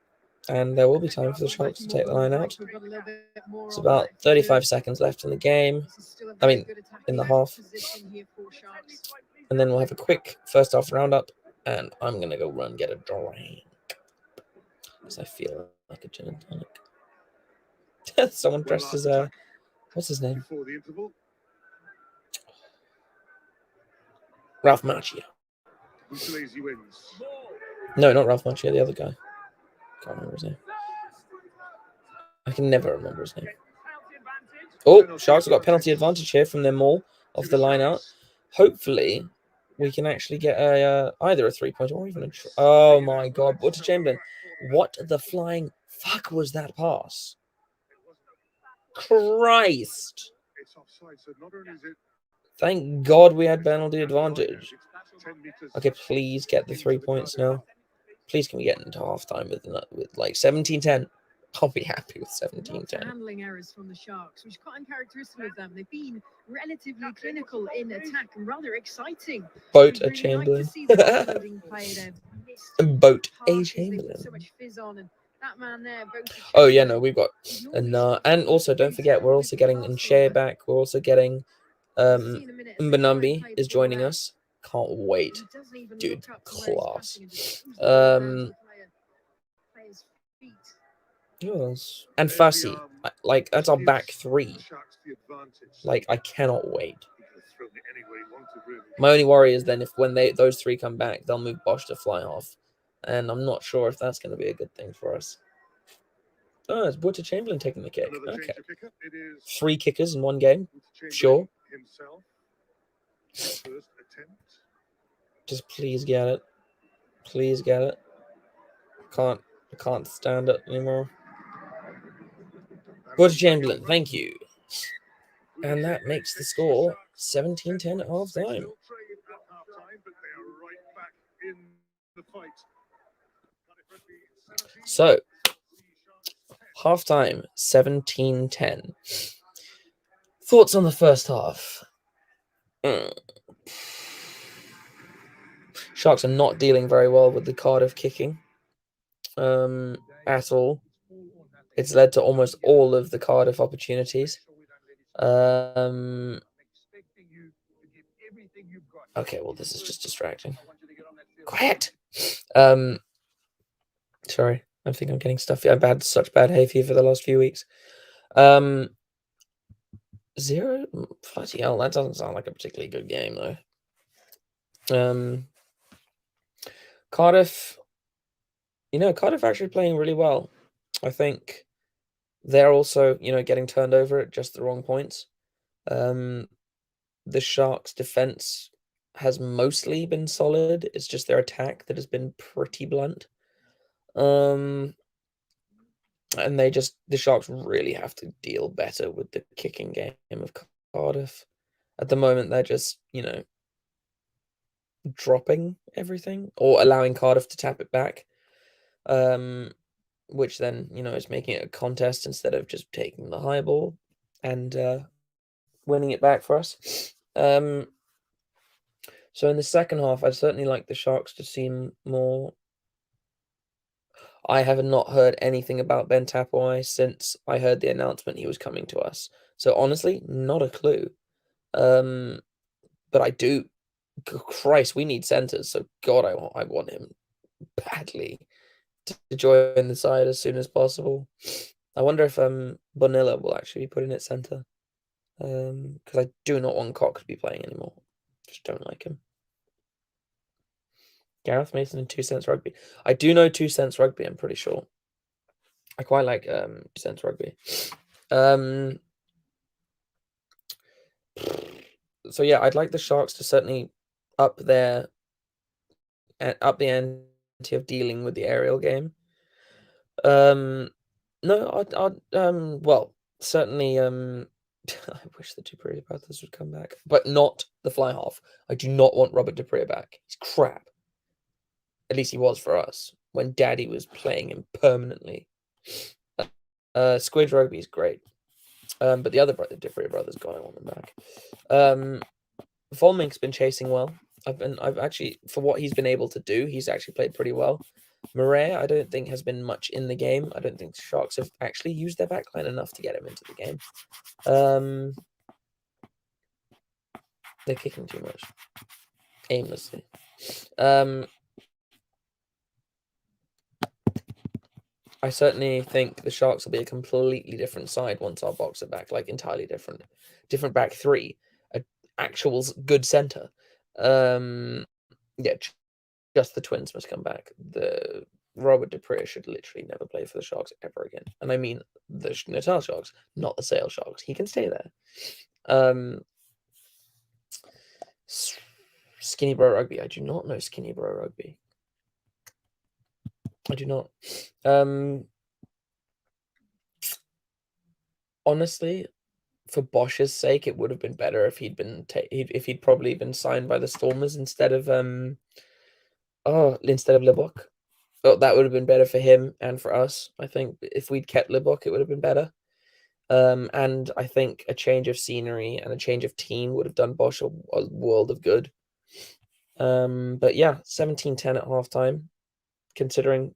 And there will be time for the Sharks to take the line out. It's about 35 seconds left in the game. I mean, in the half. And then we'll have a quick first half roundup. And I'm going to go run get a drink. Because I feel like a gin and tonic. Someone dressed as a... what's his name? Ralph Macchio. No, not Ralph Macchio, the other guy. Can't remember his name. I can never remember his name. Oh, Sharks have got penalty advantage here from their maul off the line out. Hopefully, we can actually get either a 3-point or even a... oh my God, what a Chamberlain. What the flying fuck was that pass? Christ. Thank God we had penalty advantage. Okay, please get the 3 points now. Please can we get into halftime with like 17-10. I'll be happy with
Lots of
17-10.
handling errors from the Sharks, which is quite uncharacteristic of them. They've been relatively clinical in attack and rather exciting.
Boat
We'd
a
really
Chamberlain.
like to see the offloading play there. Missed
Boat a
passes, they put
Chamberlain.
so much fizz on, and that man there, both
Oh yeah, no, we've got and also don't forget we're also getting Nshea back. We're also getting Mbanambi is joining us. Can't wait. Dude, class. Yes. And Fussy. Like, that's our back three. Like, I cannot wait. My only worry is then if when those three come back, they'll move Bosch to fly half. And I'm not sure if that's going to be a good thing for us. Oh, it's Watchalong Chamberlain taking the kick. Okay. 3 kickers in one game. Sure. Just please get it. Please get it. I can't stand it anymore. Watchalong Chamberlain, thank you. And that makes the score 17-10 at half time. So, half time, 17-10. Thoughts on the first half? Sharks are not dealing very well with the Cardiff kicking at all. It's led to almost all of the Cardiff opportunities. Okay, well, this is just distracting. Quiet! Sorry, I think I'm getting stuffy. I've had such bad hay fever for the last few weeks. 0? Bloody hell, that doesn't sound like a particularly good game, though. Cardiff, Cardiff actually playing really well. I think they're also, getting turned over at just the wrong points. The Sharks' defense has mostly been solid. It's just their attack that has been pretty blunt. And the Sharks really have to deal better with the kicking game of Cardiff. At the moment, they're just, dropping everything or allowing Cardiff to tap it back. Which then, is making it a contest instead of just taking the high ball and winning it back for us. So in the second half, I'd certainly like the Sharks to seem more... I have not heard anything about Ben Tapoy since I heard the announcement he was coming to us. So honestly, not a clue. But I do... Christ, we need centres, so God, I want him badly to join the side as soon as possible. I wonder if Bonilla will actually be put in at centre. Because I do not want Cox to be playing anymore. Just don't like him. Gareth Mason and 2 Cents Rugby. I do know 2 Cents Rugby, I'm pretty sure. I quite like 2 Cents Rugby. So yeah, I'd like the Sharks to certainly up the ante of dealing with the aerial game. Well, certainly I wish the Dupree brothers would come back, but not the fly half. I do not want Robert Dupree back. He's crap. At least he was for us when Daddy was playing him permanently. Squid Rugby is great, but the other Dupree brothers, God, I want them back. Volmink's been chasing well. I've actually, for what he's been able to do, he's actually played pretty well. Murray, I don't think has been much in the game. I don't think the Sharks have actually used their backline enough to get him into the game. They're kicking too much, aimlessly. I certainly think the Sharks will be a completely different side once our Boks are back, like entirely different back three, actual good center. Yeah, just the twins must come back. The Robert Dupree should literally never play for the Sharks ever again, and I mean the Natal Sharks, not the Sale Sharks. He can stay there. Skinny Bro Rugby. I do not know Skinny Bro Rugby. I do not. Honestly, for Bosch's sake, it would have been better if he'd been if he'd probably been signed by the Stormers instead of Leboeck. But that would have been better for him and for us. I think if we'd kept Libok, it would have been better. And I think a change of scenery and a change of team would have done Bosch a world of good. But yeah, 17-10 at halftime, considering,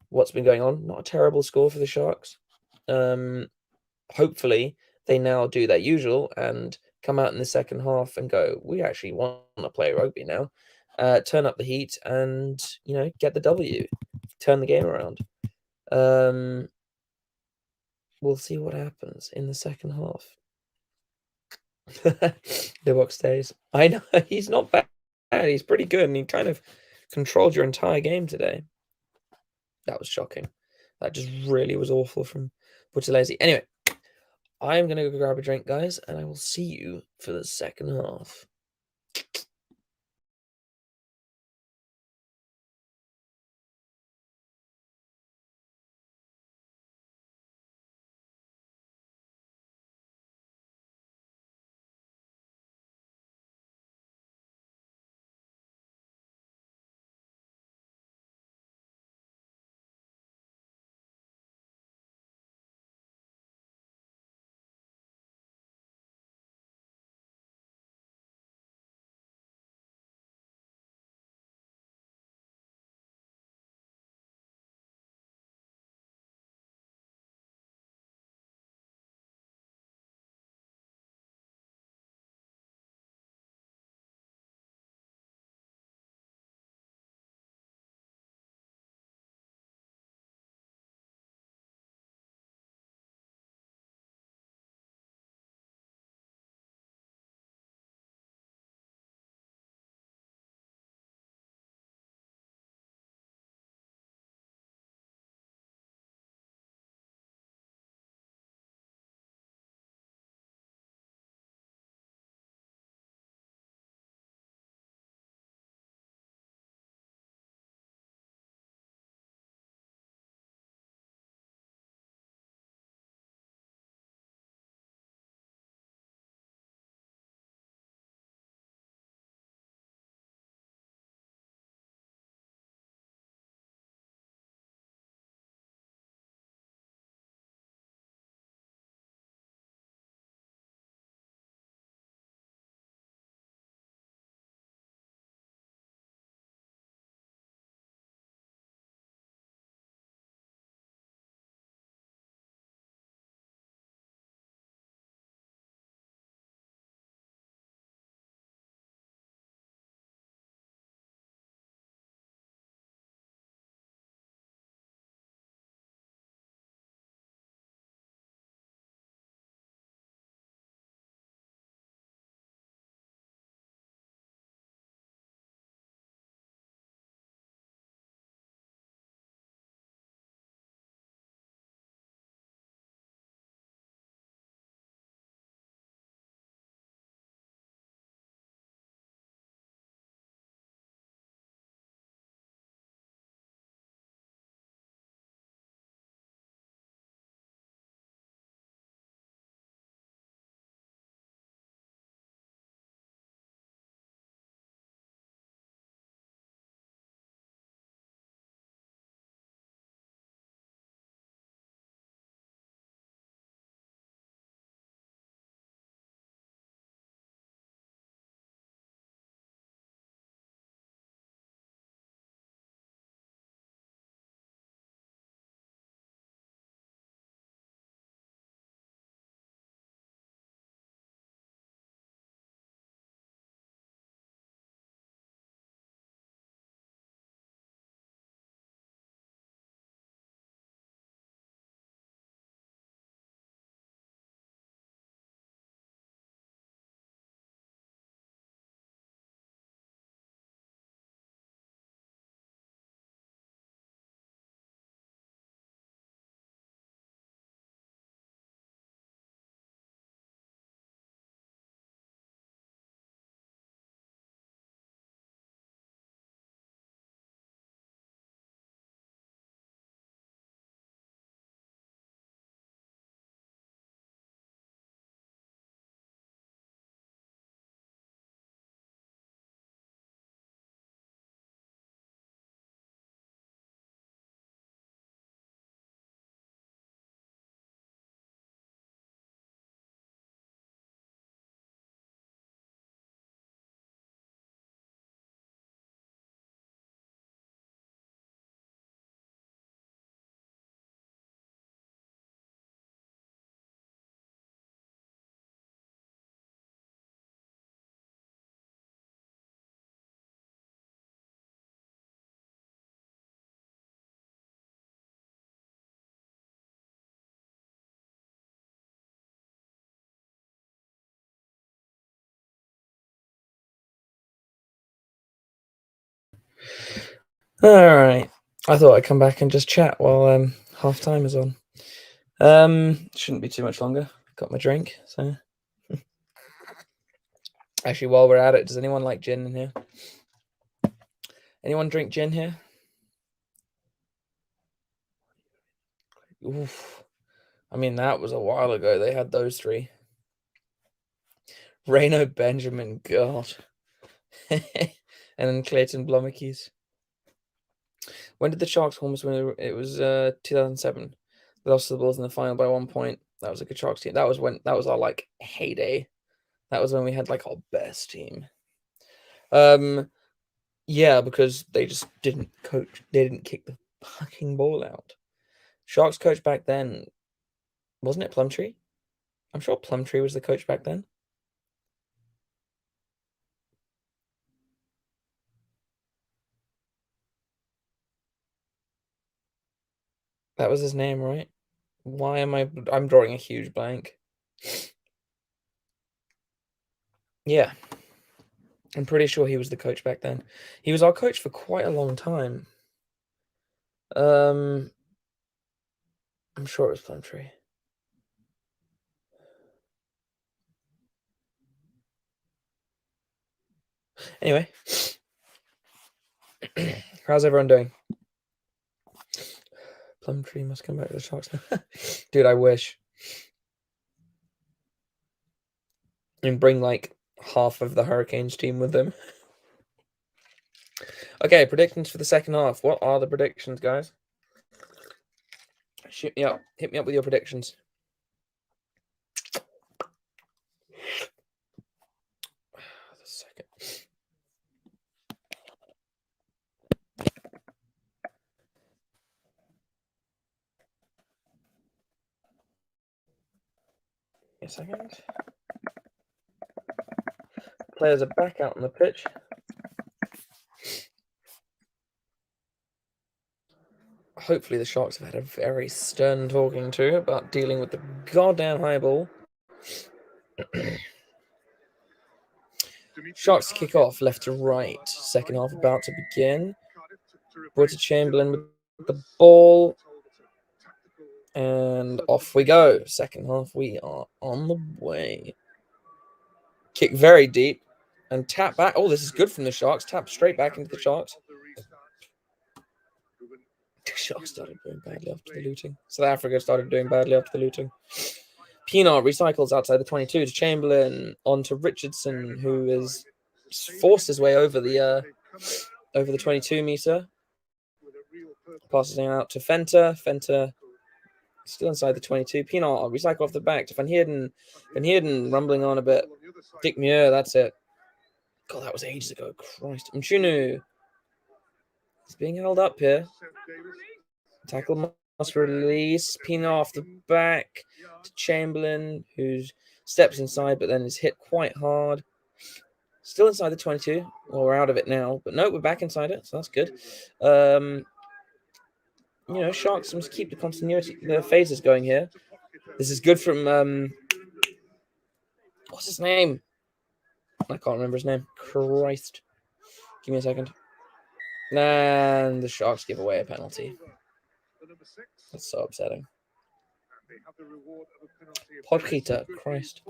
what's been going on. Not a terrible score for the Sharks. Hopefully they now do their usual and come out in the second half and go, we actually want to play rugby now. Turn up the heat and, get the W. Turn the game around. We'll see what happens in the second half. Libok stays. I know, he's not bad. He's pretty good, and he kind of controlled your entire game today. That was shocking. That just really was awful from Buthelezi. Anyway, I'm going to go grab a drink, guys, and I will see you for the second half. All right. I thought I'd come back and just chat while half time is on. Shouldn't be too much longer. Got my drink, so. Actually, while we're at it, does anyone like gin in here? Anyone drink gin here? Oof. I mean, that was a while ago. They had those three. Reno Benjamin, God. And then Clayton Blomickies. When did the Sharks almost win? It was 2007. They lost to the Bulls in the final by 1 point. That was a good Sharks team. That was our like heyday. That was when we had like our best team. Yeah, because they just didn't coach. They didn't kick the fucking ball out. Sharks coach back then, wasn't it Plumtree? I'm sure Plumtree was the coach back then. That was his name, right? Why am I'm drawing a huge blank. Yeah. I'm pretty sure he was the coach back then. He was our coach for quite a long time. I'm sure it was Plumtree. Anyway. How's everyone doing? Plumtree must come back to the Sharks. Dude, I wish. And bring like half of the Hurricanes team with them. Okay, predictions for the second half. What are the predictions, guys? Shoot me up. Hit me up with your predictions. A second. A second. Players are back out on the pitch. Hopefully the Sharks have had a very stern talking to about dealing with the goddamn high ball. Sharks kick off left to right. Second half about to begin. Chamberlain with the ball. And off we go. Second half, we are on the way. Kick very deep. And tap back. Oh, this is good from the Sharks. Tap straight back into the Sharks. The Sharks started doing badly after the looting. South Africa started doing badly after the looting. Pienaar recycles outside the 22 to Chamberlain, on to Richardson, who is forced his way over the 22 meter. Passes out to Fenter. Fenter still inside the 22. Pienaar recycle off the back to Van Heerden. Van Heerden rumbling on a bit. Dick Muir, that's it. God, that was ages ago. Christ. Mchunu. He's being held up here. Tackle must release. Pienaar off the back to Chamberlain, who steps inside but then is hit quite hard. Still inside the 22. Well, we're out of it now. But no, we're back inside it, so that's good. Sharks must keep the continuity, the phases going here. This is good from, what's his name? I can't remember his name. Christ. Give me a second. And the Sharks give away a penalty. That's so upsetting. Podkita, Christ.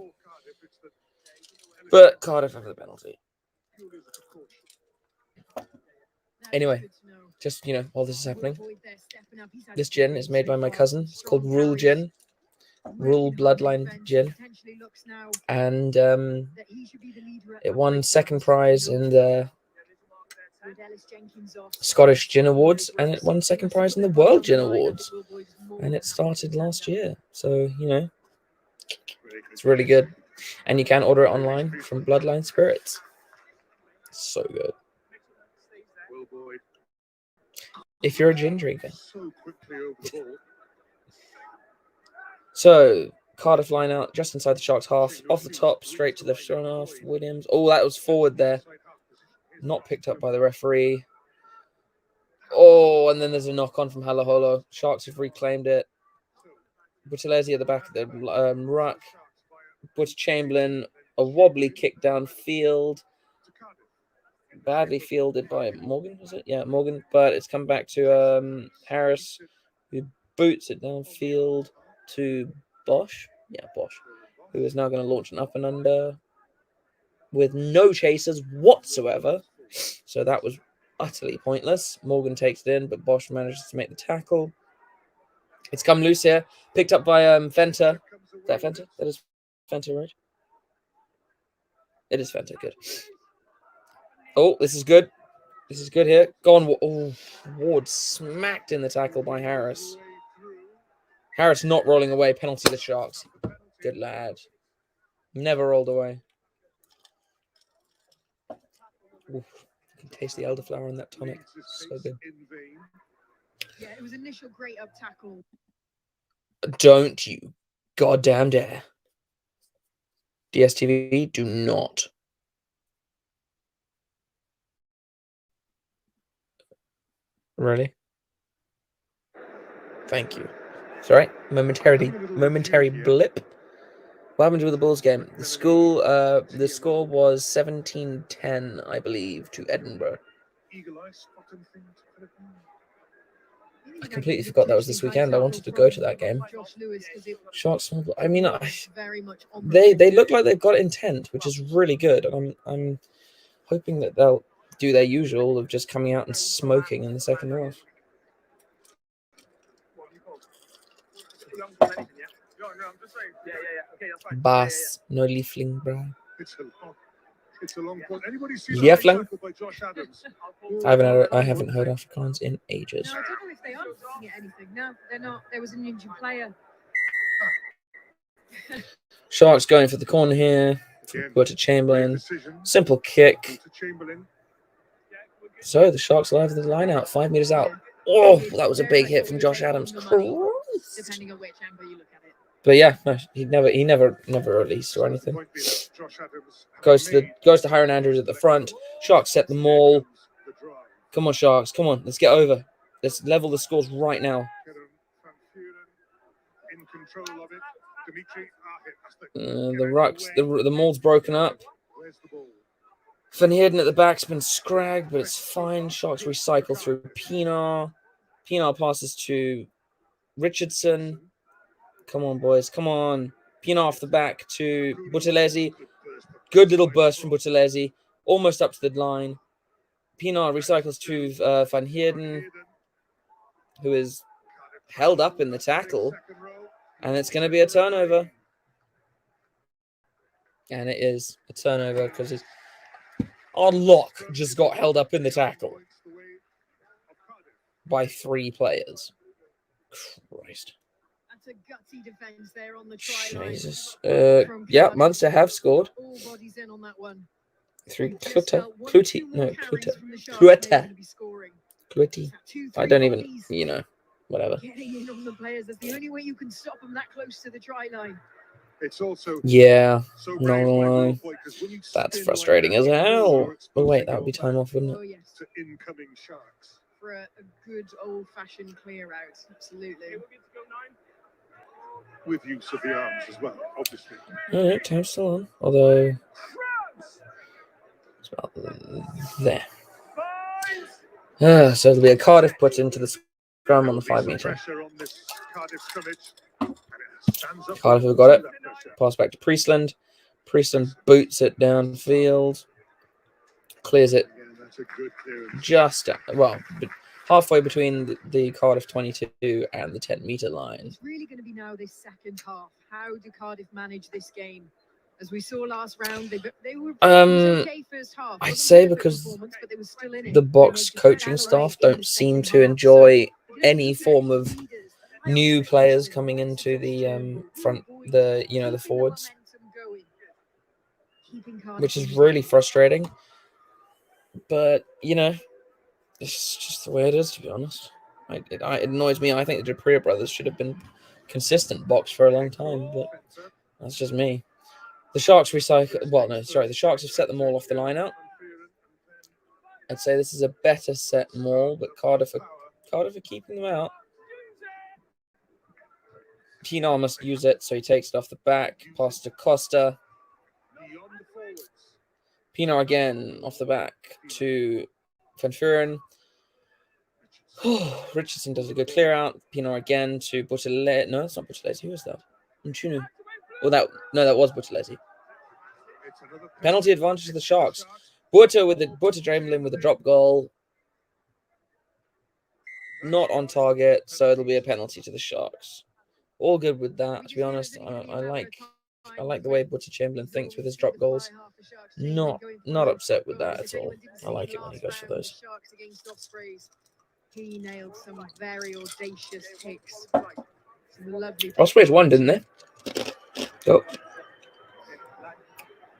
But Cardiff have the penalty. Anyway, just, while this is happening, this gin is made by my cousin. It's called Rule Gin. Rule Bloodline Gin. And it won second prize in the Scottish Gin Awards, and it won second prize in the World Gin Awards. And it started last year. So, it's really good. And you can order it online from Bloodline Spirits. So good. If you're a gin drinker. So, Cardiff line out just inside the Sharks half. Off the top, straight to the front half. Williams. Oh, that was forward there. Not picked up by the referee. Oh, and then there's a knock-on from Halaholo. Sharks have reclaimed it. Buthelezi at the back of the ruck. Butch Chamberlain, a wobbly kick downfield. badly fielded by Morgan, was it? Yeah, Morgan. But it's come back to Harris, who boots it downfield to Bosch. Yeah, Bosch, who is now going to launch an up and under with no chasers whatsoever. So that was utterly pointless. Morgan takes it in, but Bosch manages to make the tackle. It's come loose here. Picked up by Fenter. Is that Fenter? That is Fenter, right? It is Fenter. Good. Oh, this is good. This is good here. Go on. Oh, Ward smacked in the tackle by Harris. Harris not rolling away. Penalty to the Sharks. Good lad. Never rolled away. Oof. You can taste the elderflower in that tonic. So good.
Yeah, it was initial great up tackle.
Don't you goddamn dare. DSTV, do not. Really? Thank you. Sorry, momentary blip. What happened with the Bulls game? The score was 17-10, I believe, to Edinburgh. I completely forgot that was this weekend. I wanted to go to that game. Sharks. I mean, they look like they've got intent, which is really good, and I'm hoping that they'll do their usual of just coming out and smoking in the second half. Bass, no leafling, bro.
It's a long point. Anybody see
Liefling?
by Josh Adams?
I haven't heard Afrikaans in ages.
No, I don't know if they are looking at anything. No, they're not. There was an injured player.
Sharks going for the corner here. To Chamberlain. Simple kick. So the Sharks will have the line out, 5 meters out. Oh, that was a big hit from Josh Adams.
Depending on which angle you look at it.
But yeah, no, he never released or anything. Goes to Hiron Andrews at the front. Sharks set the maul. Come on, Sharks. Come on. Let's get over. Let's level the scores right now. The maul's broken up. Van Heerden at the back's been scragged, but it's fine. Sharks recycle through Pienaar. Pienaar passes to Richardson. Come on, boys. Come on. Pienaar off the back to Buthelezi. Good little burst from Buthelezi. Almost up to the line. Pienaar recycles to Van Heerden, who is held up in the tackle. And it's going to be a turnover. And it is a turnover because our lock just got held up in the tackle by 3 players. Christ.
That's a gutsy defense there on the try line.
Jesus. Yeah, Munster have scored.
All bodies in on that one.
Through Clutter. I don't even, whatever.
Getting in on the players. That's the only way you can stop them that close to the try line.
It's also
no, that's frustrating as hell. Oh wait, that would be time off, wouldn't it?
Oh yes.
To incoming Sharks.
For a good old-fashioned clear out, absolutely.
With use of the arms as well, obviously.
All right, time's still on. Although it's about there. So there'll be a Cardiff put into the scrum on the 5 meter. Cardiff have got it. Pass back to Priestland. Priestland boots it downfield. Clears it just, halfway between the Cardiff 22 and the 10 meter line.
It's really going to be now this second half. How do Cardiff manage this game? As we saw last round, they were okay first half.
I'd say because the box coaching staff don't seem to enjoy any form of new players coming into the front, the forwards, which is really frustrating. But it's just the way it is, to be honest. It annoys me. I think the Dupree brothers should have been consistent box for a long time, but that's just me. The Sharks recycle. Well, no, sorry. The Sharks have set them all off the line out. I'd say this is a better set maul, but Cardiff are keeping them out. Pienaar must use it, so he takes it off the back. Pass to Costa. Pinar again off the back to Van Vuren. Richardson does a good clear out. Pinar again to Buttalesi. No, it's not Buttalesi. Who is that? Mchunu. Well, that was Buttalesi. Penalty advantage to the Sharks. Butter dribbling with a drop goal. Not on target, so it'll be a penalty to the Sharks. All good with that, to be honest. I like the way Butter Chamberlain thinks with his drop goals. Not upset with that at all. I like it when he goes for those.
He nailed some very audacious kicks. Some lovely.
Ospreys won, didn't they? Oh.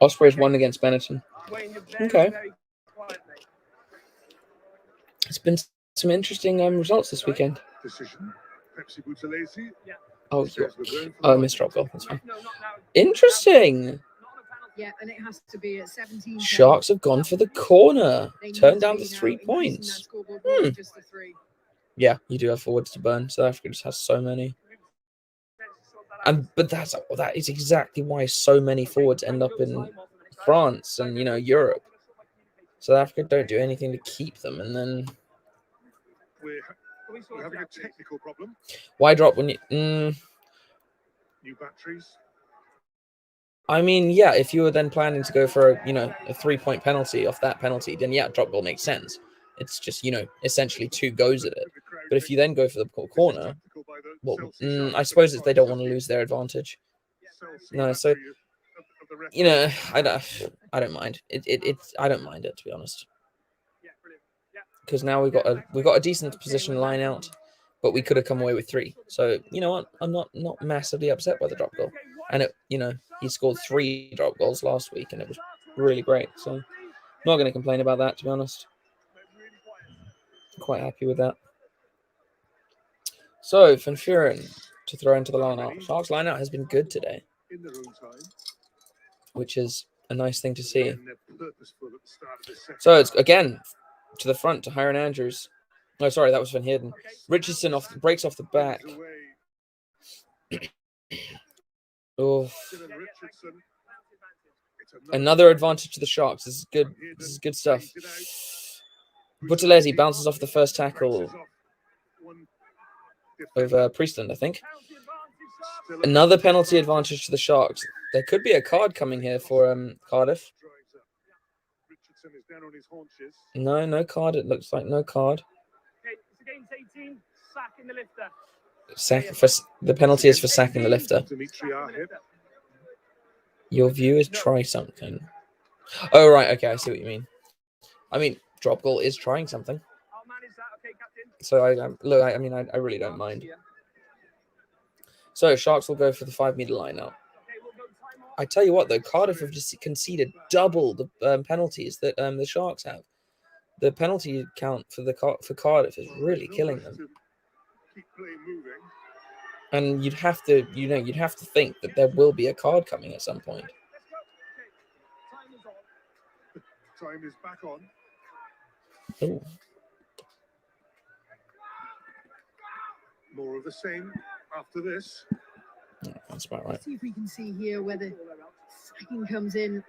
Ospreys won against Benetton. Okay. It's been some interesting results this weekend. Oh, I missed drop goal. That's fine. Interesting.
Yeah, and it has to be at 17.
Sharks have gone for the corner. Turned down to 3 points. Yeah, you do have forwards to burn. South Africa just has so many. But that is exactly why so many forwards end up in France and Europe. South Africa don't do anything to keep them, and then
we're having a technical problem.
Why drop when you?
New batteries.
I mean, yeah, if you were then planning to go for a 3-point penalty off that penalty, then yeah, drop goal makes sense. It's just essentially 2 goes at it. But if you then go for the corner, well, I suppose it's they don't want to lose their advantage. No, so I don't mind it. I don't mind it, to be honest, because now we've got a decent position line out, but we could have come away with 3. So you know what, I'm not massively upset by the drop goal, and he scored 3 drop goals last week, and it was really great. So not going to complain about that, to be honest. Quite happy with that. So Van Vuren to throw into the line-out. Sharks line-out has been good today, which is a nice thing to see. So it's again to the front to Hiron Andrews. No, sorry, that was Van Heerden. Richardson breaks off the back. Oh. Another advantage to the Sharks. This is good. This is good stuff. Buttalesi bounces off the first tackle of Priestland, I think. Another penalty advantage to the Sharks. There could be a card coming here for Cardiff. No card. It looks like no card. The penalty is for sacking the lifter. Your view is try something. Oh, right. Okay, I see what you mean. I mean, drop goal is trying something. So I really don't mind. So Sharks will go for the 5-meter line now. I tell you what, though, Cardiff have just conceded double the penalties that the Sharks have. The penalty count for Cardiff is really killing them. And you'd have to think that there will be a card coming at some point.
Time is back on.
Ooh.
More of the same after this.
Yeah, that's about right.
See if we can see here whether sacking comes in.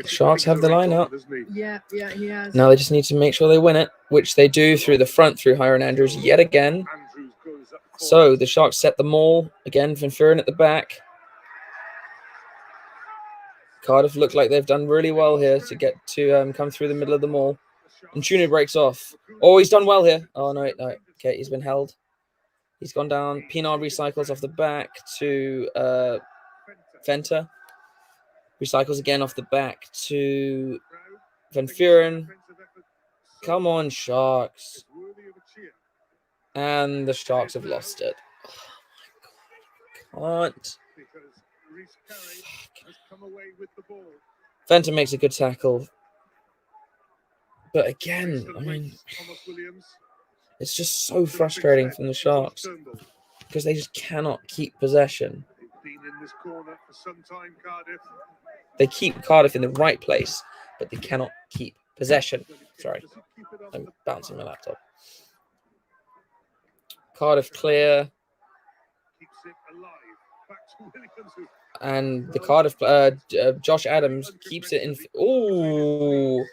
Sharks have the line out.
Yeah, he has.
Now they just need to make sure they win it, which they do through the front through Hiron Andrews yet again. So the Sharks set the maul again. Van Vuren at the back. Cardiff look like they've done really well here to get to come through the middle of the maul. And Tunu breaks off. Oh, he's done well here. Oh, no. Okay, he's been held. He's gone down. Pinar recycles off the back to Venter. Recycles again off the back to Van Vuren. Come on, Sharks. And the Sharks have lost it. Oh, my God. Can't. Venter makes a good tackle. But again, I mean, it's just so frustrating from the Sharks because they just cannot keep possession. They keep Cardiff in the right place, but they cannot keep possession. Sorry, I'm bouncing my laptop. Cardiff clear. And the Cardiff, Josh Adams keeps it in. Ooh,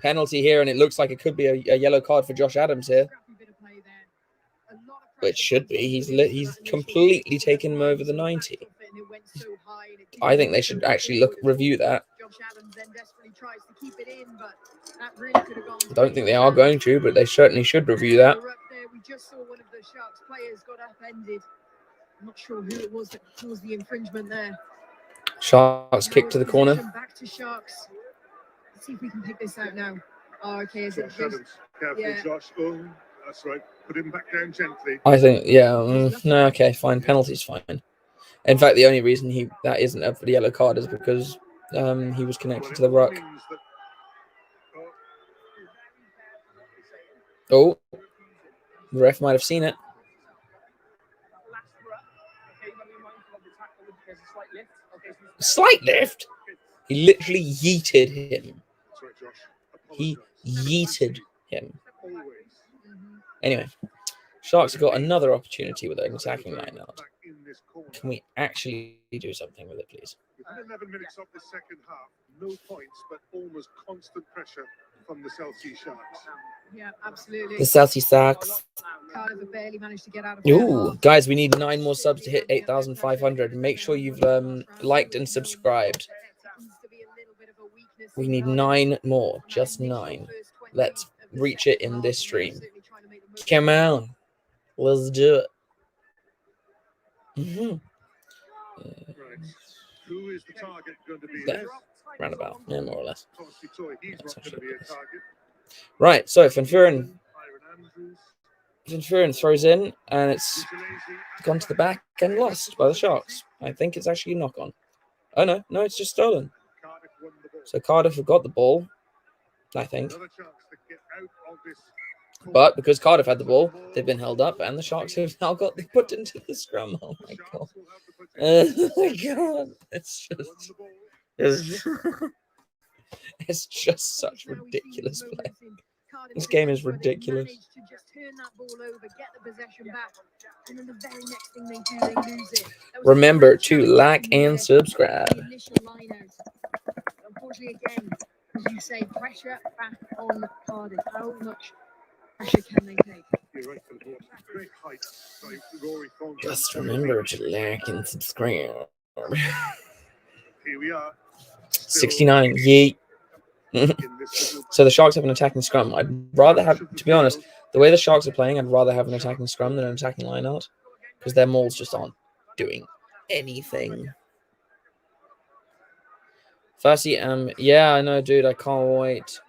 penalty here, and it looks like it could be a yellow card for Josh Adams here. But it should be. He's completely taken him over the 90. I think they should actually review that. I don't think they are going to, but they certainly should review that.
We just saw one of the Sharks players got upended. I'm not sure who it was that caused the infringement there.
Sharks kick to the corner.
Back to Sharks. Let's see if we can pick this out now. Oh, okay. Is
Josh Adams. Careful, Josh. Oh, that's right. Put him back down gently.
I think, yeah. No, okay, fine. Penalty's fine. In fact, the only reason that isn't up for the yellow card is because he was connected to the ruck. Oh, the ref might have seen it. Slight lift? He literally yeeted him. He yeeted him. Anyway, Sharks have got another opportunity with an attacking line out. Can we actually do something with it, please?
Within 11 minutes of the second half, no points, but almost constant pressure from the South Sea Sharks.
Yeah, absolutely.
The South Sea Sharks.
Cardiff barely managed to get out of
Ooh, guys, we need 9 more subs to hit 8,500. Make sure you've liked and subscribed. We need 9 more, just 9. Let's reach it in this stream. Come on, let's do it.
Right. Who is the target going to be?
Yeah, roundabout, yeah, more or less.
He's not going to be a target.
Right, so Van Vuren throws in, and it's gone to the back and lost by the Sharks. I think it's actually a knock-on. Oh, no, it's just stolen. So Cardiff have got the ball, I think. But because Cardiff had the ball, they've been held up, and the Sharks have now got put into the scrum. Oh, my God. Oh, my God. It's just such ridiculous play. This game is ridiculous. Remember to like and subscribe.
Unfortunately, again, as you say, pressure back on Cardiff. How much pressure can they take?
Just remember to like and subscribe.
Here we are.
69. Yeet. So the Sharks have an attacking scrum. I'd rather have, to be honest, the way the Sharks are playing, I'd rather have an attacking scrum than an attacking line out, because their mauls just aren't doing anything. Fussy, yeah, I know, dude. I can't wait.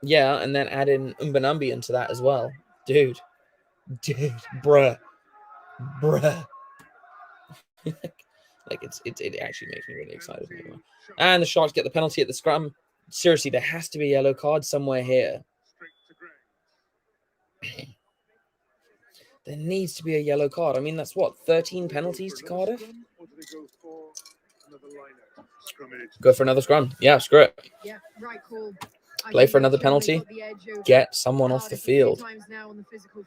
Yeah, and then add in Umbanumbi into that as well, dude, bruh. Like it actually makes me really excited. And the Sharks get the penalty at the scrum. Seriously, there has to be a yellow card somewhere here. There needs to be a yellow card. I mean, that's what, 13 penalties to Cardiff? Go for another scrum. Yeah, screw it.
Yeah, right call.
Play for another penalty. Get someone off the field.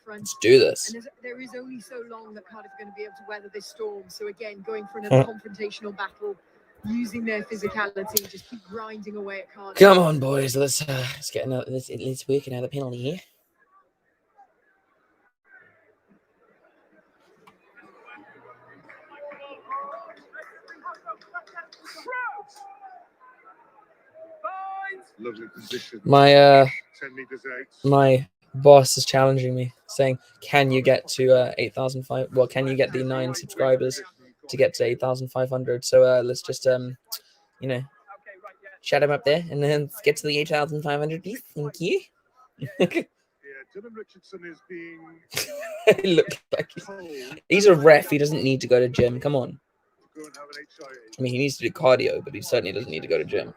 Let's do this.
And there is only so long that Cardiff are going to be able to weather this storm. So again, going for another confrontational battle, using their physicality, just keep grinding away at Cardiff.
Come on, boys. Let's get another. Let's work another penalty here.
Lovely position.
My
10 meters out.
My boss is challenging me, saying, "Can you get to 8,500? Well, can you get the 9 subscribers to get to 8,500?" So let's just shut him up there, and then let's get to the 8,500, please. Thank you.
Yeah, Dylan Richardson is being.
It looks like he's a ref. He doesn't need to go to gym. Come on.
Go and have an HIA.
I mean, he needs to do cardio, but he certainly doesn't need to go to gym.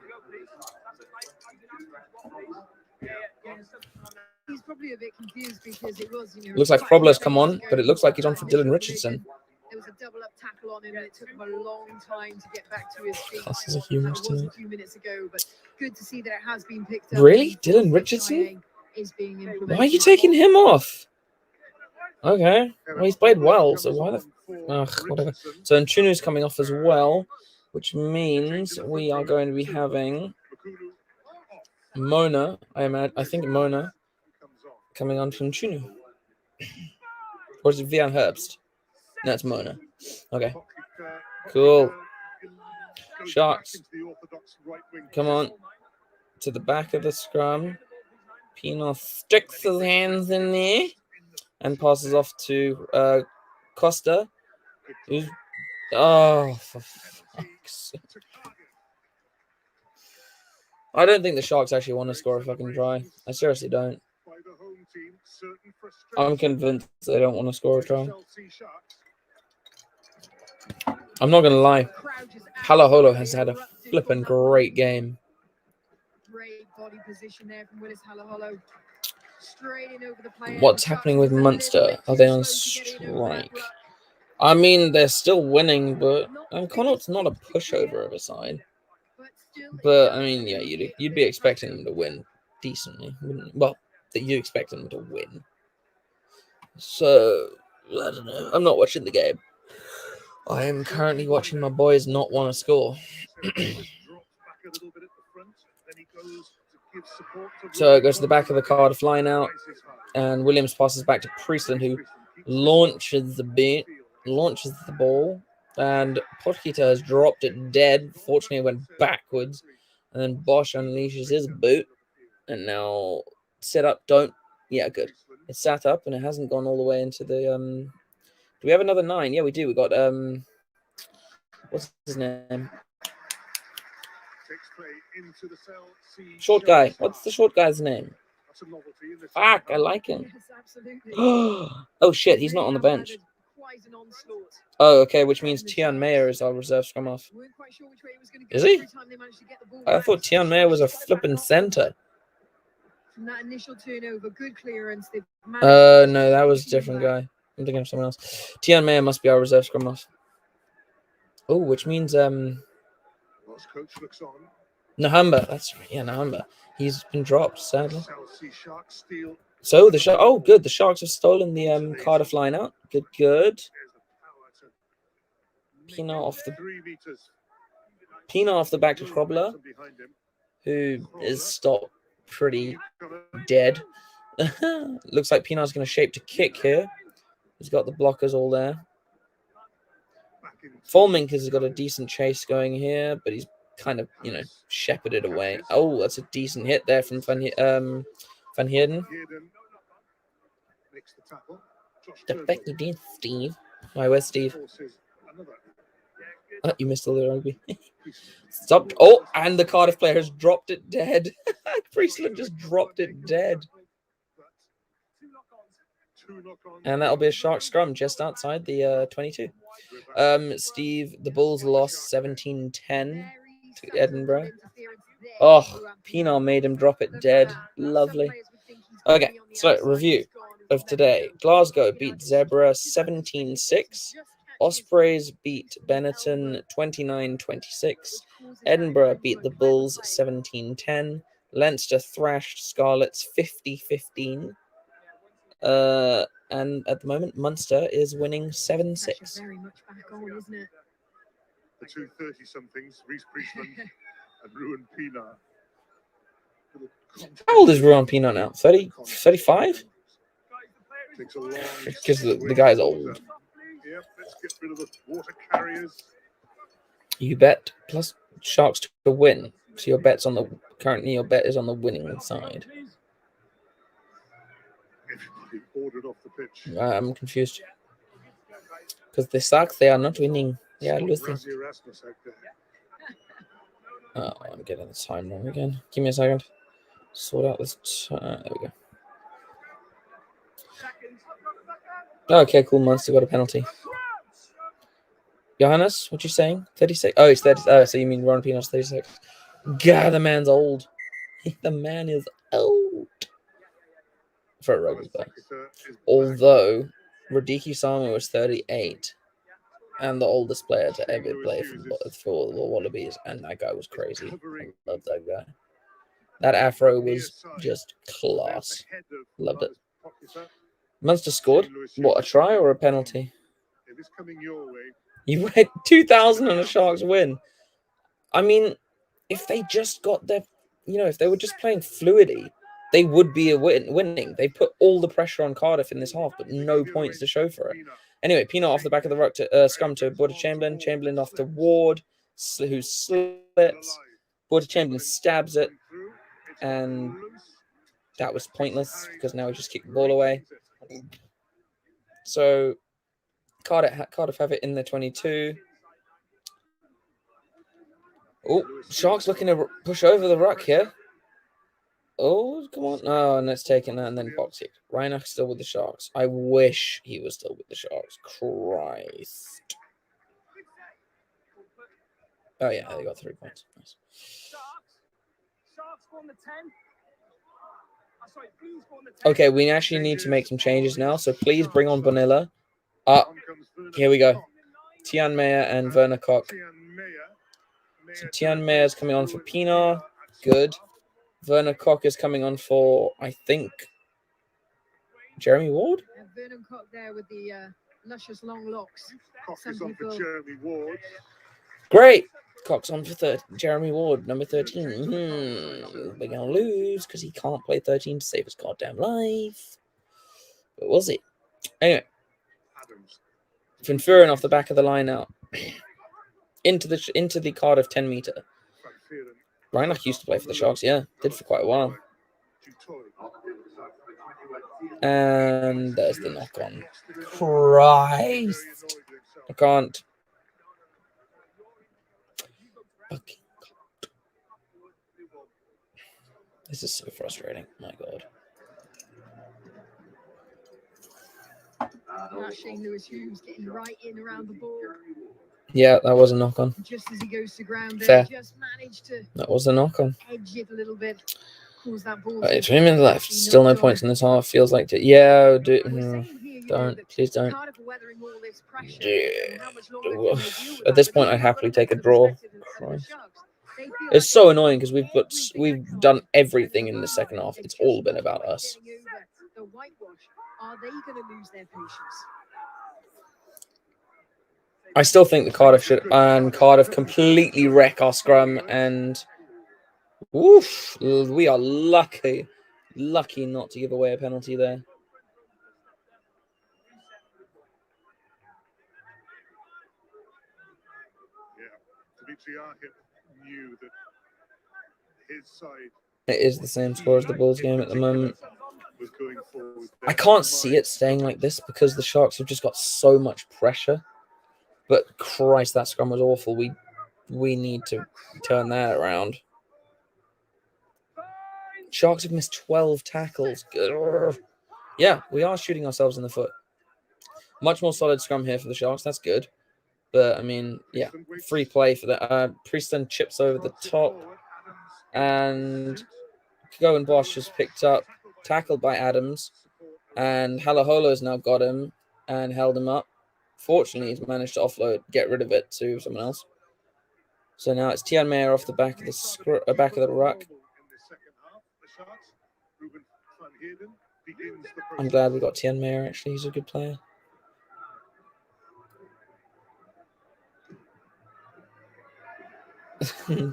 He's probably a bit confused because it was,
Looks like Frobler's come on, but it looks like he's on for Dylan Richardson.
There was a double up tackle on him, and it took him a long time to get back to his feet.
This is a humorous
That was
tonight.
a few minutes ago, but good to see that it has been picked up.
Really? Dylan Richardson?
Is being implemented.
Why are you taking him off? Okay. Well, he's played well, so why the Whatever. So Nchunu's coming off as well, which means we are going to be having Mona. I think Mona coming on from Nchunu. Or is it Vian Herbst? No, it's Mona. Okay. Cool. Sharks. Come on. To the back of the scrum. Pienaar sticks his hands in there and passes off to Costa. Who's... Oh, for fuck's sake. I don't think the Sharks actually want to score a fucking try. I seriously don't. I'm convinced they don't want to score a try. I'm not going to lie. Halaholo has had a flippin' great game.
Great body position there from Willis Halaholo. Straight in over the player.
What's happening with Munster? Are they on strike? I mean, they're still winning, but Connaught's not a pushover of a side. But I mean, yeah, you'd be expecting them to win decently. Well, that you expect them to win. So I don't know. I'm not watching the game. I am currently watching my boys not want to score. So it goes to the back of the Cardiff line out, and Williams passes back to Priestland, who launches the ball, and Potkita has dropped it dead. Fortunately, it went backwards, and then Bosch unleashes his boot, and now set up. Yeah, good. It's sat up, and it hasn't gone all the way into the. Do we have another 9? Yeah, we do. We got what's his name? Short guy. What's the short guy's name? Fuck, I like him. Oh shit, he's not on the bench. Oh, okay, which means Tian Mayer is our reserve scrum half. Is he? I thought Tian Mayer was a flippin' centre.
From that initial turnover, good clearance.
No, that was a different guy. I'm thinking of someone else. Tian Mayer must be our reserve scrum half. Oh, which means Nahamba. That's right. Yeah, Nahamba. He's been dropped, sadly. So the Sharks. Oh, good. The Sharks have stolen the Cardiff line out. Good. Pienaar off the back to Krobler, who is stopped pretty dead. Looks like Pienaar's going to shape to kick here. He's got the blockers all there. Fulmink has got a decent chase going here, but he's kind of, shepherded away. Oh, that's a decent hit there from Van Heerden. Defective did, Steve. Why, where's Steve? Oh, you missed all the rugby. Stop. Oh, and the Cardiff player has dropped it dead. Priestland just dropped it dead. And that'll be a Shark scrum just outside the 22. Steve, the Bulls lost 17-10 to Edinburgh. Oh, Pienaar made him drop it dead. Lovely. Okay, so review of today. Glasgow beat Zebra 17-6. Ospreys beat Benetton 29-26. Edinburgh beat the Bulls 17-10. Leinster thrashed Scarlets 50-15. And at the moment, Munster is winning 7-6.
Very much back on, isn't it?
The 230-somethings, Reece Priestland and Ruan Pienaar.
How old is Ruan Pienaar now? 30, 35? Because the guy's old.
Yep, let's get rid of the water carriers.
You bet plus Sharks to win. So your bet's currently your bet is on the winning side.
Everybody ordered off the pitch.
I'm confused. Because the Sharks, they are not winning. They are losing. Oh, I'm getting the time wrong again. Give me a second. Sort out this. There we go. Okay, cool. Munster got a penalty. Johannes, what you saying? 36? Oh, it's 30. Oh, so you mean Ron Pienaar's 36. God, the man's old. The man is old. For a rugby player. Although, Radiki Sama was 38. And the oldest player to ever play for the Wallabies. And that guy was crazy. I love that guy. That afro was just class. Loved it. Munster scored. What, a try or a penalty?
It is coming your way.
You went 2,000 on a Sharks win. I mean, if they just got their, if they were just playing fluidity, they would be winning. They put all the pressure on Cardiff in this half, but no points to show for it. Anyway, Pienaar off the back of the ruck to scrum to Border Chamberlain. Chamberlain off to Ward, who slips. Border Chamberlain stabs it, and that was pointless because now he just kicked the ball away. So Cardiff have it in the 22. Oh, Sharks looking to push over the ruck here. Oh, come on. Oh, and it's taken that and then box kick. Reinach still with the Sharks. I wish he was still with the Sharks. Christ. Oh, yeah, they got 3 points. Nice. Okay, we actually need to make some changes now, so please bring on Bonilla. Here we go. Tian Meyer and Werner Koch. So Tian Meyer is coming on for Pienaar. Good. Werner Koch is coming on for, I think, Jeremy Ward?
Vernon Koch there with the luscious long locks.
Koch is on for Jeremy Ward.
Great. Koch's on for Jeremy Ward, number 13. We're going to lose because he can't play 13 to save his goddamn life. But we'll see. Anyway. Van Furen off the back of the line out. into the Cardiff 10 meter. Reinach used to play for the Sharks, yeah. Did for quite a while. And there's the knock on. Christ. I can't. Okay. This is so frustrating. My God.
Shane Lewis-Hughes getting right in around the ball.
Yeah, that was a knock on.
Just as he goes to ground,
Fair.
just managed to
that was a knock on.
Edge it a little bit. Cause that ball.
3 minutes left. Still no points in this half. Feels like yeah. Don't. Please don't. At this point, I'd happily take a draw. Christ. It's so annoying because we've done everything in the second half. It's all been about us.
The whitewash. Are they going to lose their patience?
I still think the Cardiff completely wreck our scrum, and woof, we are lucky not to give away a penalty there.
Yeah, Dimitri Arhip knew that his side.
It is the same score as the Bulls game at the moment. I can't see it staying like this because the Sharks have just got so much pressure. But Christ, that scrum was awful. We need to turn that around. Sharks have missed 12 tackles. Yeah, we are shooting ourselves in the foot. Much more solid scrum here for the Sharks. That's good. But, I mean, yeah, free play for that. Priestley chips over the top. And Goen Bosch has picked up, tackled by Adams. And Halaholo has now got him and held him up. Fortunately, he's managed to offload, get rid of it to someone else. So now it's Tian Meyer off the back of the ruck. I'm glad we got Tian Meyer, actually. He's a good player.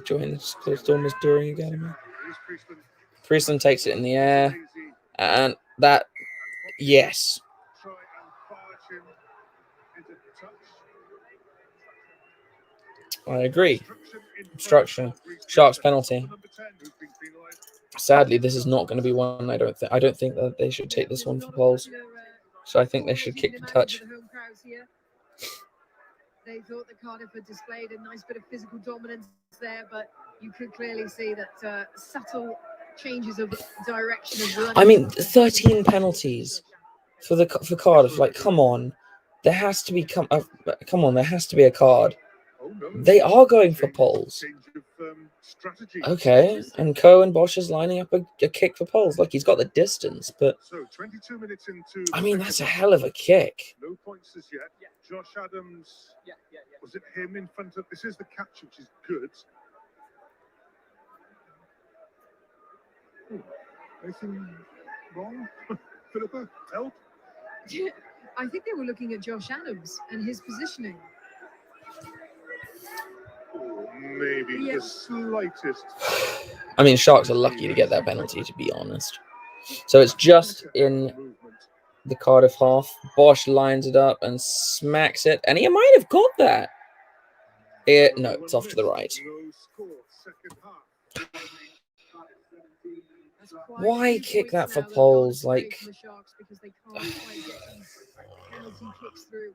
Join the closed door During Academy. Priestley takes it in the air. And that, yes. I agree. Obstruction. Sharks penalty. Sadly, this is not going to be one. I don't think that they should take this one for polls. So I think they should kick the touch.
They thought that Cardiff had displayed a nice bit of physical dominance there, but you could clearly see that subtle changes of direction of running.
I mean, 13 penalties for Cardiff. Like, come on. There has to be there has to be a card. They are going for poles. Okay, and Cohen Bosch is lining up a kick for poles. Look, he's got the distance, but I mean, that's a hell of a kick.
No points as yet. Josh Adams. Was it him in front of? This is the catch, which is good. Anything wrong, Philippa? Help.
I think they were looking at Josh Adams and his positioning.
Maybe
Yeah.
the slightest.
I mean, Sharks are lucky to get that penalty, to be honest. So it's just in
movement.
the Cardiff half. Bosch lines it up and smacks it. And he might have got that. No, it's off to the right.
No score, second half.
That's quite
Why
a few
kick that
points
for
now that
poles?
have gone
Like,
from the Sharks because they can't quite get these penalty kicks through.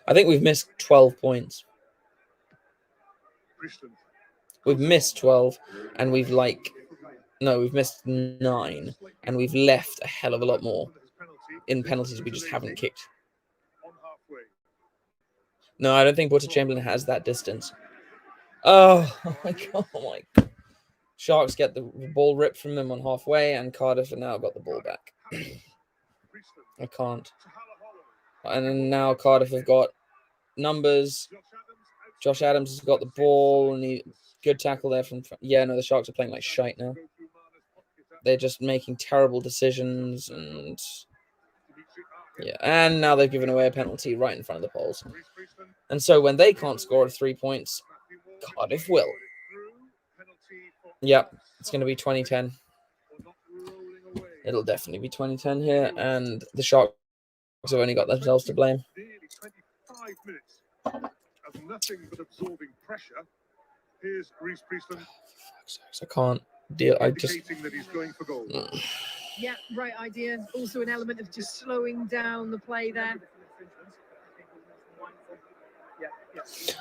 I think we've missed 12 points.
Priestland.
We've missed 12, and we've we've missed 9, and we've left a hell of a lot more in penalties we just haven't kicked.
On halfway.
No, I don't think Butter Chamberlain has that distance. Oh my god! Oh my god. Sharks get the ball ripped from them on halfway, and Cardiff have now got the ball back. I can't. And then now Cardiff have got numbers. Josh Adams has got the ball, and good tackle there from. Yeah, no, the Sharks are playing like shite now. They're just making terrible decisions, and yeah, and now they've given away a penalty right in front of the poles. And so when they can't score 3 points, Cardiff will. Yep, it's going to be 2010. It'll definitely be 2010 here, and the Sharks have only got themselves to blame.
25 minutes of nothing but absorbing pressure. Here's Reece Priestland.
I can't deal. I just.
Indicating that he's going for goal.
Yeah, right idea. Also an element of just slowing down the play there.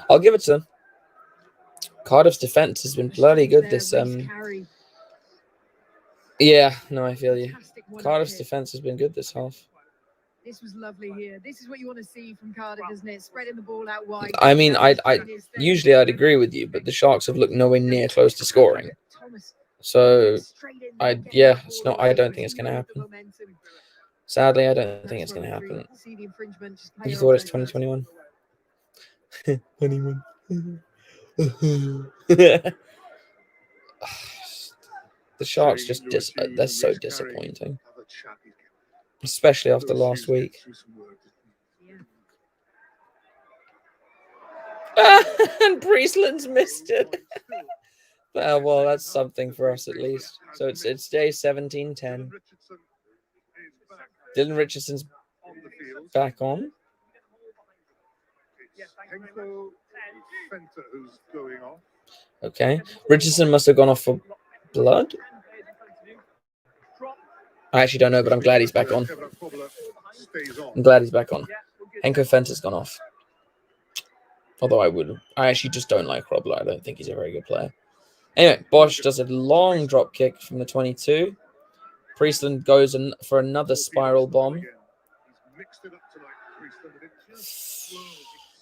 I'll give it to them. Cardiff's defense has been bloody good this. Yeah, no, I feel you. Cardiff's defense has been good this half.
This was lovely here. This is what you want to see from Cardiff, isn't it? Spreading the ball out wide.
I mean, usually I'd agree with you, but the Sharks have looked nowhere near close to scoring. So, it's not. I don't think it's going to happen. Sadly, I don't think it's going to happen. You thought it's 2021? 21. The Sharks just they're so disappointing, especially after last week. And Priestland's missed it. Well, that's something for us at least. So it's day 17-10. Dylan Richardson's back on. Okay, Richardson must have gone off for blood. I actually don't know, but I'm glad he's back on. I'm glad he's back on. Henko Fenter's gone off. Although I actually just don't like Robler. I don't think he's a very good player. Anyway, Bosch does a long drop kick from the 22. Priestland goes for another spiral bomb.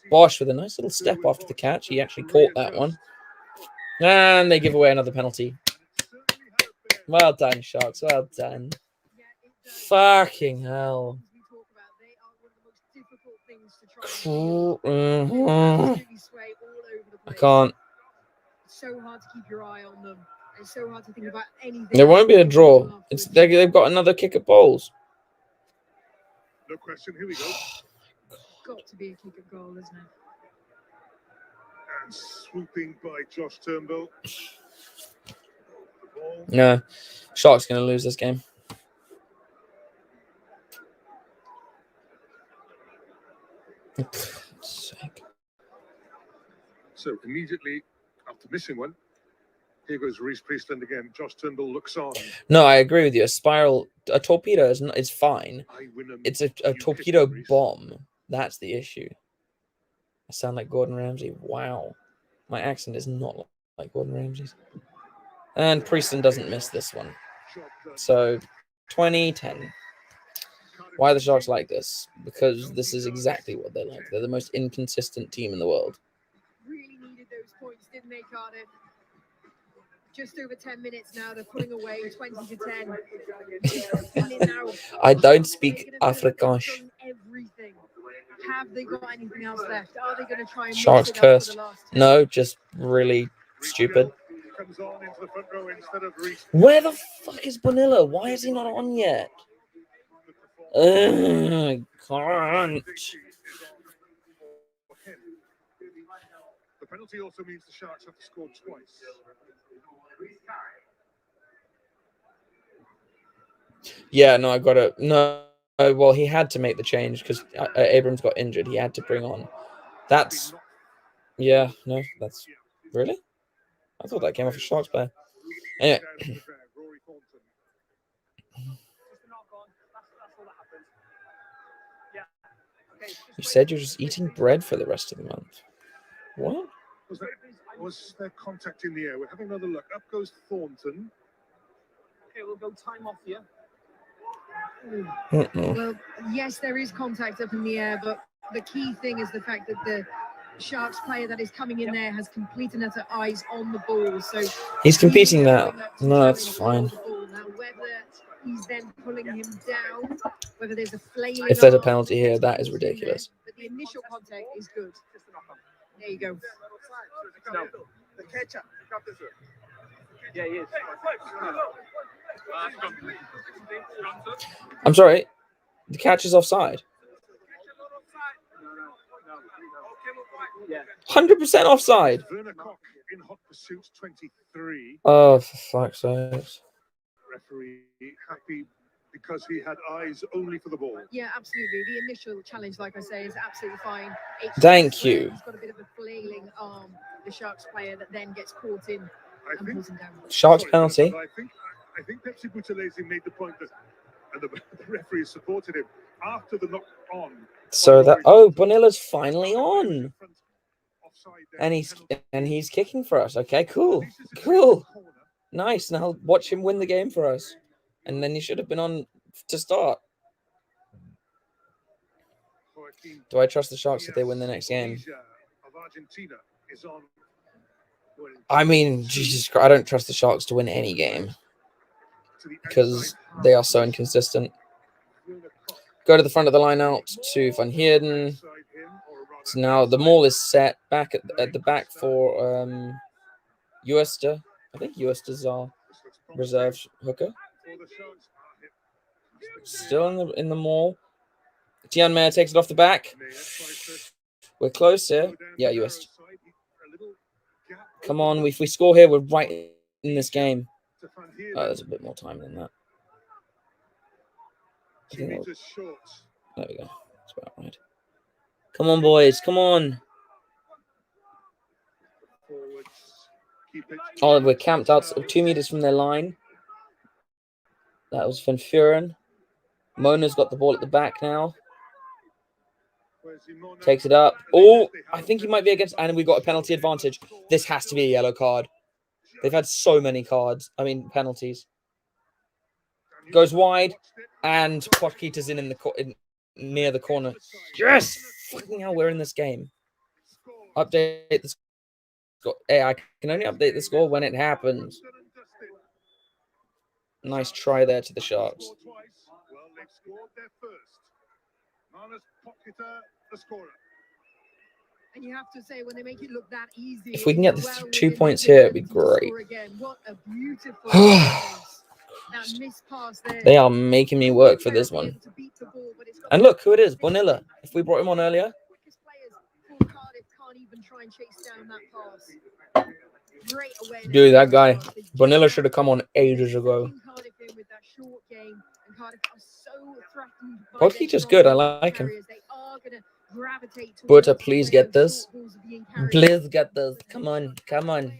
Bosch with a nice little step after the catch. He actually caught that one. And they give away another penalty. Well done, Sharks. Well done. Fucking hell. I can't.
It's so hard to keep your eye on them. It's so hard to think about anything.
There won't be a draw. They've got another kick at bowls.
No question. Here we go.
Got to be a kick at goal, isn't it?
And swooping by Josh Turnbull.
No, Sharks going to lose this game.
So immediately after missing one, here goes Reece Priestland again. Josh Turnbull looks on.
No, I agree with you. A torpedo is fine. It's a torpedo bomb. That's the issue. I sound like Gordon Ramsay. Wow. My accent is not like Gordon Ramsay's. And Priestland doesn't miss this one. So, 2010. Why are the Sharks like this? Because this is exactly what they like. They're the most inconsistent team in the world.
Really needed those points, didn't they, Cardiff? Just over 10 minutes now. They're pulling away 20-10.
I don't speak Afrikaans.
Everything. Have they got anything else left? Are they going to try and
Sharks cursed? No, just really stupid. Where the fuck is Bonilla? Why is he not on yet? can't.
The penalty also means the Sharks have to score twice.
Yeah, no, I got it. No, well, he had to make the change because Abrams got injured. He had to bring on. That's yeah, no, that's really. I thought that came off a Sharks player. Anyway, you said you're just eating bread for the rest of the month. What?
Was there contact in the air? We're having another look. Up goes Thornton.
Okay, we'll go time off here.
Well, yes, there is contact up in the air, but the key thing is the fact that the Sharks player that is coming in there has complete and utter eyes on the ball. So
he's competing that. No, that's fine.
Now, whether he's then pulling him down, whether there's a flailing.
If there's a penalty here, that is ridiculous.
But the initial contact is good. There you go.
No. The catcher. Yeah, he is.
I'm sorry. The catch is offside.
Yeah.
100% offside.
Werner Koch in hot pursuit 23.
Oh, for fuck's sake.
Referee happy because he had eyes only for the ball.
Yeah, absolutely. The initial challenge, like I say, is absolutely fine.
Thank you.
He's got a bit of a flailing arm, the Sharks player, that then gets caught in
I
and
think,
pulls him down.
Sharks penalty.
I think Pepsi Buthelezi made the point that and the referee supported him after the knock on.
So that Bonilla's finally on. And he's kicking for us. Okay, cool. Nice. Now watch him win the game for us. And then he should have been on to start. Do I trust the Sharks if they win the next game? I mean, Jesus Christ, I don't trust the Sharks to win any game because they are so inconsistent. Go to the front of the line out to Van Heerden. So now the maul is set back at the back for Uester. I think Uester's our reserve hooker. Still in the maul. Tian Mayer takes it off the back. We're close here. Yeah, Uester. Come on, if we score here, we're right in this game. Oh, there's a bit more time than that. There we go. That's about right. Come on, boys. Come on. Oh, we're camped out 2 meters from their line. That was Van Vuren. Mona's got the ball at the back now. Takes it up. Oh, I think he might be against... And we got a penalty advantage. This has to be a yellow card. They've had so many penalties. Goes wide. And Potkita's in near the corner. Yes! Fucking hell, we're in this game. Update the score. Hey, I can only update the score when it happens. Nice try there to the Sharks.
Well, they've scored their first. Marnus Potkita, the scorer.
And you have to say, when they make it look that easy,
if we can get the 2 points here, it'd be great.
What a beautiful that missed pass there.
They are making me work for this one. And look who it is, Bonilla. If we brought him on earlier.
Quickest players for Cardiff can't even try and chase down that pass. Great awareness.
Dude, that guy. Bonilla should have come on ages ago. Potkita's good. I like him. Butter, please get this. Please get this. Come on. Come on.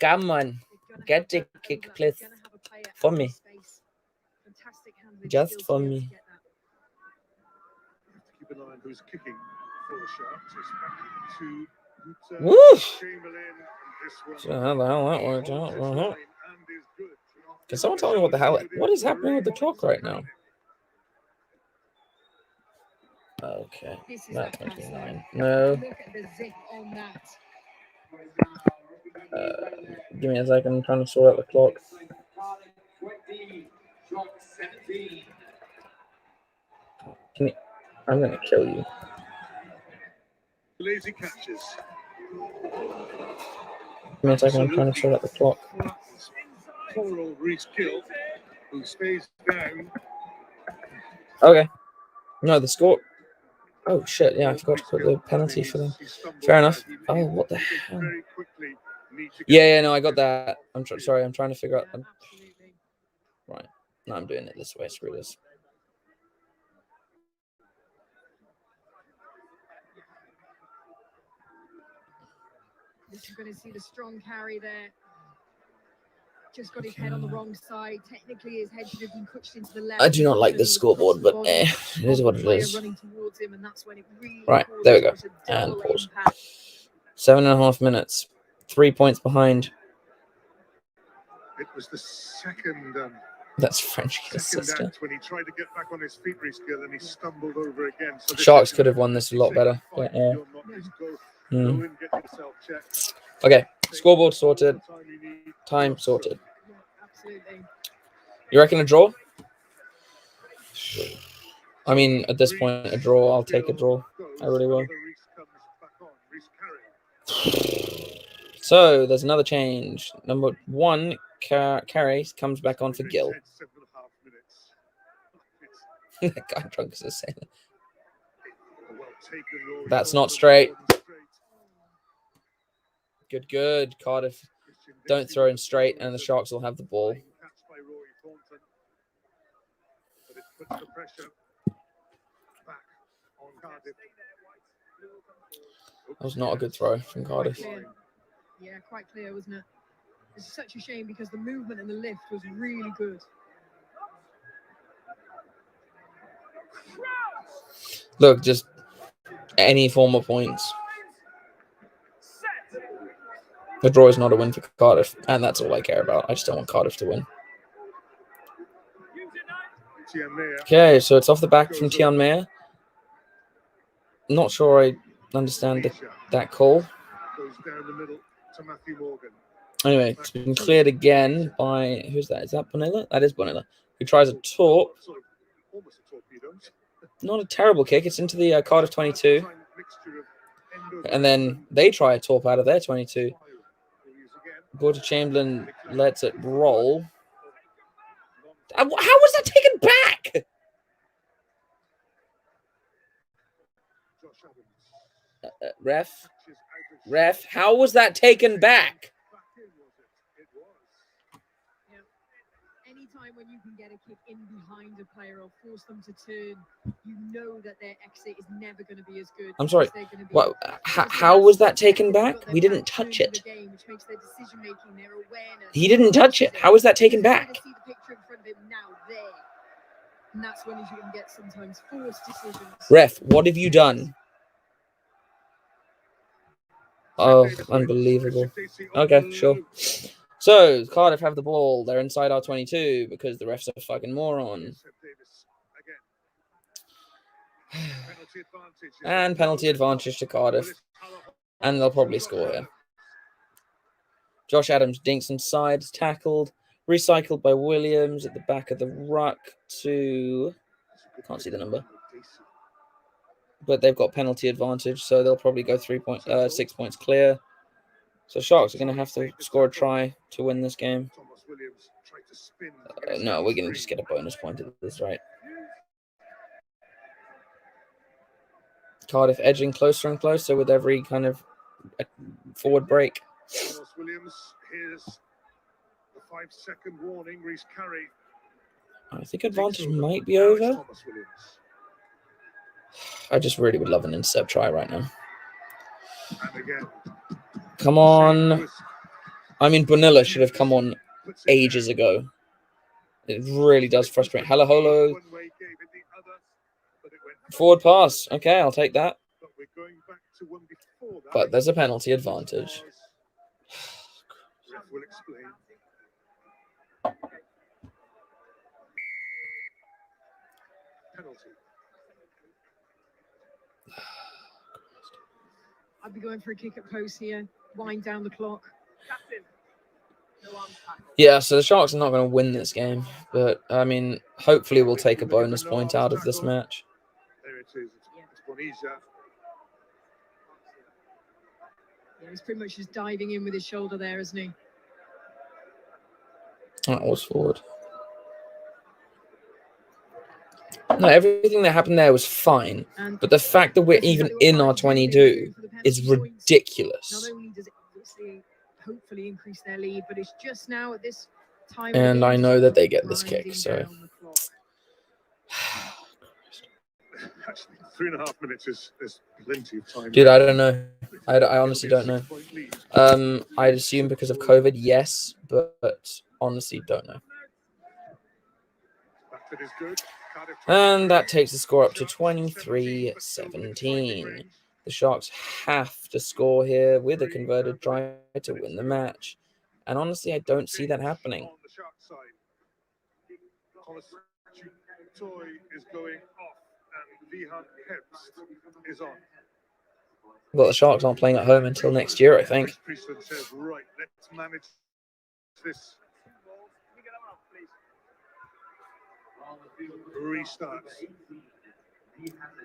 Come on. Get the kick, please. For me. Just for me.
Keep an eye on who's kicking for the Sharks. It's back to
Woo!
So
how the hell that worked out? Can someone tell me what is happening with the clock right now? Okay, that's 29. No. Give me a second. I'm trying to sort out the clock. I'm gonna kill you.
Lazy catches.
Give me a second. I'm trying to sort out the clock.
Poor old Reece Gill, who stays down.
Okay. No, the score. Oh shit! Yeah, I forgot to put the penalty for them. Fair enough. Oh, what the hell? Yeah, no, I got that. Sorry, I'm trying to figure out.
Absolutely.
Right. No, I'm doing it this way. Screw this.
This is going to see the strong carry there. Just got his head on the wrong side. Technically, his head should have been pushed into the left.
I do not like this scoreboard, but it is what it is.
Running towards him, and that's when it really
Right, there we go.
causes a
And
double
pause.
impact.
7.5 minutes. 3 points behind.
It was the second
That's French sister.
act when he tried to get back on his feet, Reskill, and he stumbled over again. So
Sharks could have won this a lot better. But, yeah.
Go and get yourself checked.
Okay, scoreboard sorted. Time sorted.
Yeah, absolutely.
You reckon a draw? I mean, at this point, a draw. I'll take a draw. I really will. So there's another change. Number 1, Carey comes back on for Gill. That guy drunk as a sailor. That's not straight. Good, good. Cardiff don't throw in straight, and the Sharks will have the ball. That was not a good throw from Cardiff.
Yeah, quite clear, wasn't it? It's such a shame because the movement and the lift was really good.
Look, just any form of points. The draw is not a win for Cardiff, and that's all I care about. I just don't want Cardiff to win. Okay, so it's off the back from Tian Meyer. Not sure I understand that call. Anyway, it's been cleared again by... Who's that? Is that Bonilla? That is Bonilla. Who tries a torp. Not a terrible kick. It's into the Cardiff 22. And then they try a torp out of their 22. Gordon Chamberlain lets it roll. How was that taken back? Ref, how was that taken back?
Anytime when you can get a kick in behind a player or force them to turn, you know that their exit is never going to be as good.
I'm sorry. What? How was that taken back? We didn't touch it. He didn't touch it. How was that taken back?
And that's when you can get sometimes forced decisions.
Ref, what have you done? Oh, unbelievable. Okay, sure. So, Cardiff have the ball. They're inside our 22 because the refs are fucking moron. And penalty advantage to Cardiff. And they'll probably score here. Josh Adams dinks inside, tackled, recycled by Williams at the back of the ruck to... Can't see the number. But they've got penalty advantage, so they'll probably go 6 points clear. So Sharks are going to have to score a try to win this game. No, we're going to just get a bonus point at this, right? Cardiff edging closer and closer with every kind of forward break.
Williams, here's the 5-second warning. Reece Carey.
I think advantage might be over. I just really would love an intercept try right now. Come on. I mean, Bonilla should have come on ages ago. It really does frustrate. Halaholo. Forward pass. Okay, I'll take that. But there's a penalty advantage.
I'd be going for a kick at post here. Wind down the clock.
Yeah, so the Sharks are not going to win this game. But, I mean, hopefully we'll take a bonus point out of this match.
There it is. It's Bonizia.
Yeah, he's pretty much just diving in with his shoulder there, isn't he?
That was forward. No, everything that happened there was fine.
And
But the fact that we're
I think
even
they were
in
quite
our
willing
22
for the
is
penalty points.
ridiculous.
Not only does it obviously hopefully increase their lead, but it's just now at this time.
And I know that they get this kick,
grinding
so.
down the clock.
Actually, 3.5 minutes is plenty of time.
Dude, I don't know. I honestly don't know. I'd assume because of COVID, yes, but honestly don't know.
That is good. Cardiff
And that takes the score up to 23-17. The Sharks have to score here with a converted try to win the match. And honestly, I don't see that happening.
On the Shark side, Thomas Toy is going off, and Vihan Herbst is on.
Well, the Sharks aren't playing at home until next year, I think.
Priestland says, right, let's manage this. Restarts.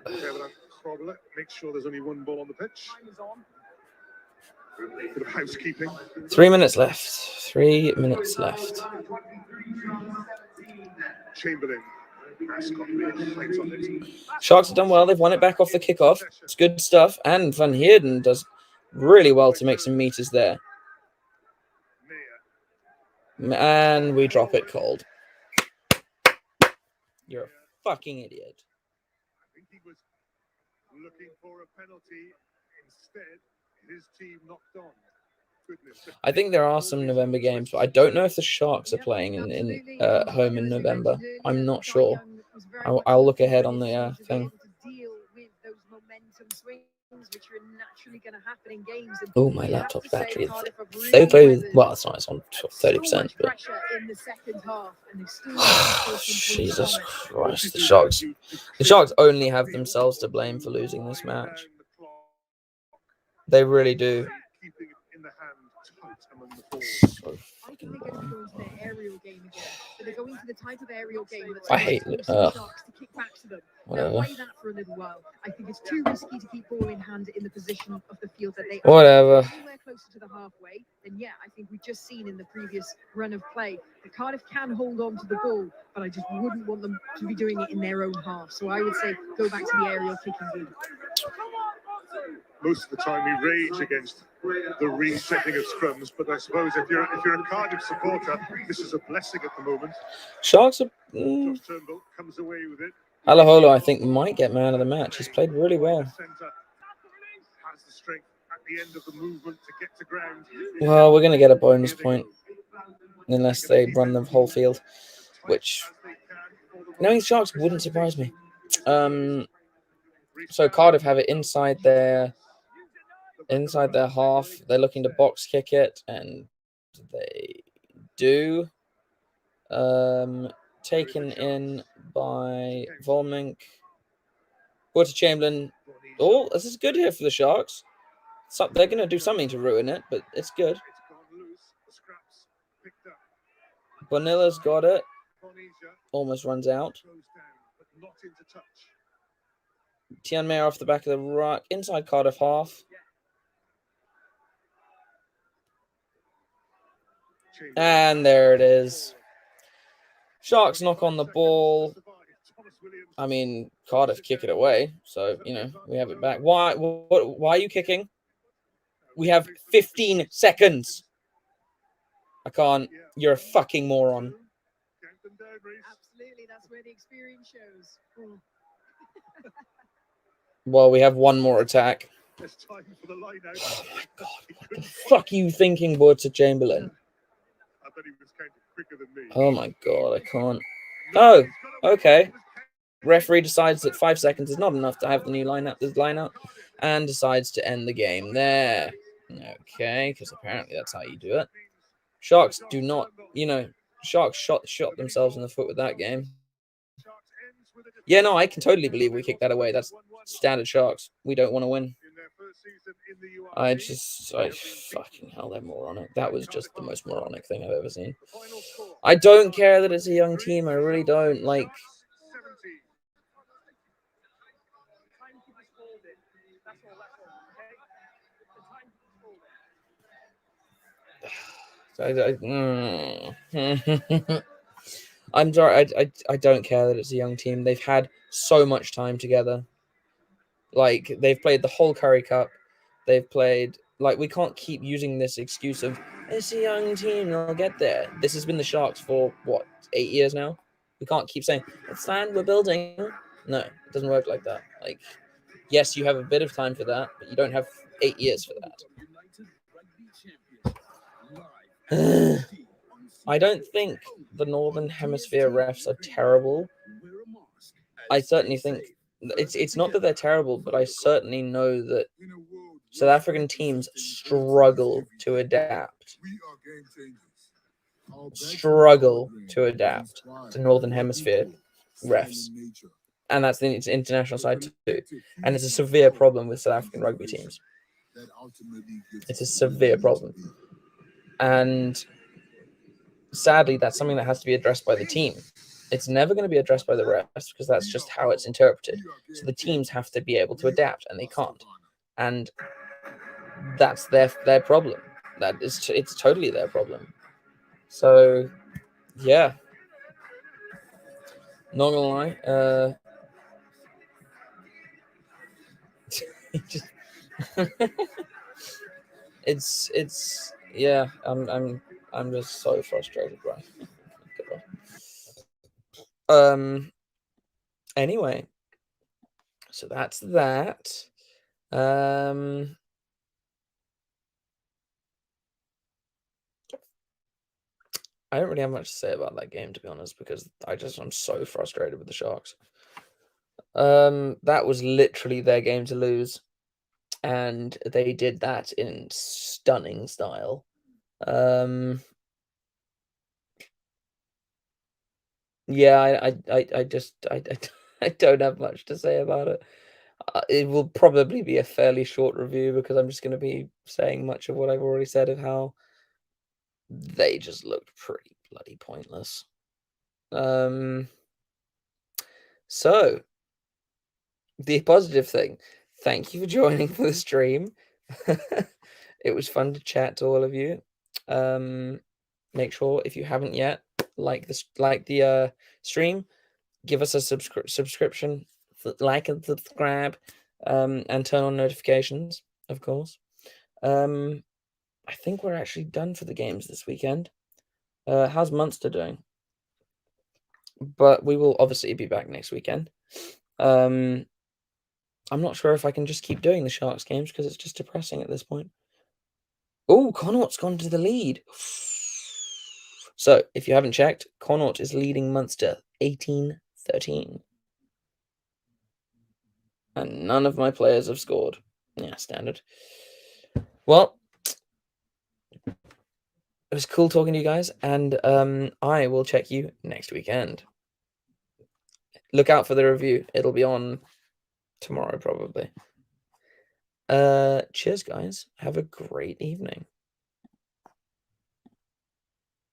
Kevin Crobler, make sure there's only one ball on the pitch. Bit of housekeeping.
3 minutes left. 3 minutes left.
Chamberlain has got real height on it.
Sharks have done well. They've won it back off the kickoff. It's good stuff. And Van Heerden does really well to make some meters there. And we drop it cold. You're a fucking idiot.
I think he was looking for a penalty. Instead, his team knocked on. Goodness.
I think there are some November games, but I don't know if the Sharks are playing in home in November. I'm not sure. I'll look ahead on the thing. Oh, my laptop's battery is so close. Well, it's not. It's on 30%. But Jesus Christ, the Sharks. The Sharks only have themselves to blame for losing this match. They really do.
Keeping it in the hand tight among the forwards.
So fucking boring.
But they're going to the type of aerial game that's
I hate it.
Sharks to kick back to them. They'll
Whatever.
play that for a little while. I think it's too risky to keep ball in hand in the position of the field that they are.
Whatever.
Anywhere closer to the halfway, then yeah, I think we've just seen in the previous run of play that Cardiff can hold on to the ball, but I just wouldn't want them to be doing it in their own half. So I would say go back to the aerial kicking game.
Most of the time we rage against the resetting of scrums, but I suppose if you're a Cardiff supporter, this is a blessing at the moment.
Sharks are.
Josh Turnbull comes away with it.
Alaholo, I think, might get man of the match. He's played really well.
Centre has the strength at the end of the movement to get to ground.
Well, we're going to get a bonus point unless they run the whole field, which knowing Sharks wouldn't surprise me. So Cardiff have it inside their half. They're looking to box kick it, and they do. Taken in by Volmink. Water Chamberlain. Oh, this is good here for the Sharks. So they're going to do something to ruin it, but it's good. Bonilla's got it. Almost runs out. Tian Mayer off the back of the ruck. Inside Cardiff half. And there it is. Sharks knock on the ball. I mean, Cardiff kick it away. So, we have it back. Why are you kicking? We have 15 seconds. I can't. You're a fucking moron.
Absolutely, that's where the experience shows.
Well, we have one more attack.
It's time for the line out.
Oh my God. What the fuck are you thinking, Water Chamberlain?
I bet he was kind of quicker than me.
Oh my God, I can't. Oh, okay. Referee decides that 5 seconds is not enough to have the new line out, and decides to end the game there. Okay, because apparently that's how you do it. Sharks do not, Sharks shot themselves in the foot with that game. Yeah, no, I can totally believe we kicked that away. That's standard Sharks. We don't want to win. I fucking hell, they're moronic. That was just the most moronic thing I've ever seen. I don't care that it's a young team. I really don't. Like, I'm sorry. I don't care that it's a young team. They've had so much time together. Like, they've played the whole Curry Cup. They've played, like, we can't keep using this excuse of it's a young team, they'll get there. This has been the Sharks for what, 8 years now? We can't keep saying it's fine, we're building. No, it doesn't work like that. Like, yes, you have a bit of time for that, but you don't have 8 years for that. I don't think the Northern Hemisphere refs are terrible. I certainly think it's not that they're terrible, but I certainly know that South African teams struggle to adapt. Struggle to adapt to Northern Hemisphere refs. And that's the international side too. And it's a severe problem with South African rugby teams. It's a severe problem. And sadly, that's something that has to be addressed by the team. It's never going to be addressed by the refs because that's just how it's interpreted. So the teams have to be able to adapt, and they can't. And that's their problem. It's totally their problem. So, yeah. Not gonna lie. It's yeah. I'm just so frustrated, right? Anyway, so that's that. I don't really have much to say about that game, to be honest, because I'm so frustrated with the Sharks. That was literally their game to lose, and they did that in stunning style. Yeah, I don't have much to say about it. It will probably be a fairly short review because I'm just going to be saying much of what I've already said of how they just looked pretty bloody pointless. So the positive thing, thank you for joining for the stream. It was fun to chat to all of you. Make sure if you haven't yet, like the stream, give us a subscription, like and subscribe, and turn on notifications, of course. I think we're actually done for the games this weekend. How's Munster doing? But we will obviously be back next weekend. I'm not sure if I can just keep doing the Sharks games because it's just depressing at this point. Oh, Connaught's gone to the lead. So, if you haven't checked, Connaught is leading Munster 18-13. And none of my players have scored. Yeah, standard. Well, it was cool talking to you guys, and I will check you next weekend. Look out for the review. It'll be on tomorrow, probably. Cheers, guys. Have a great evening.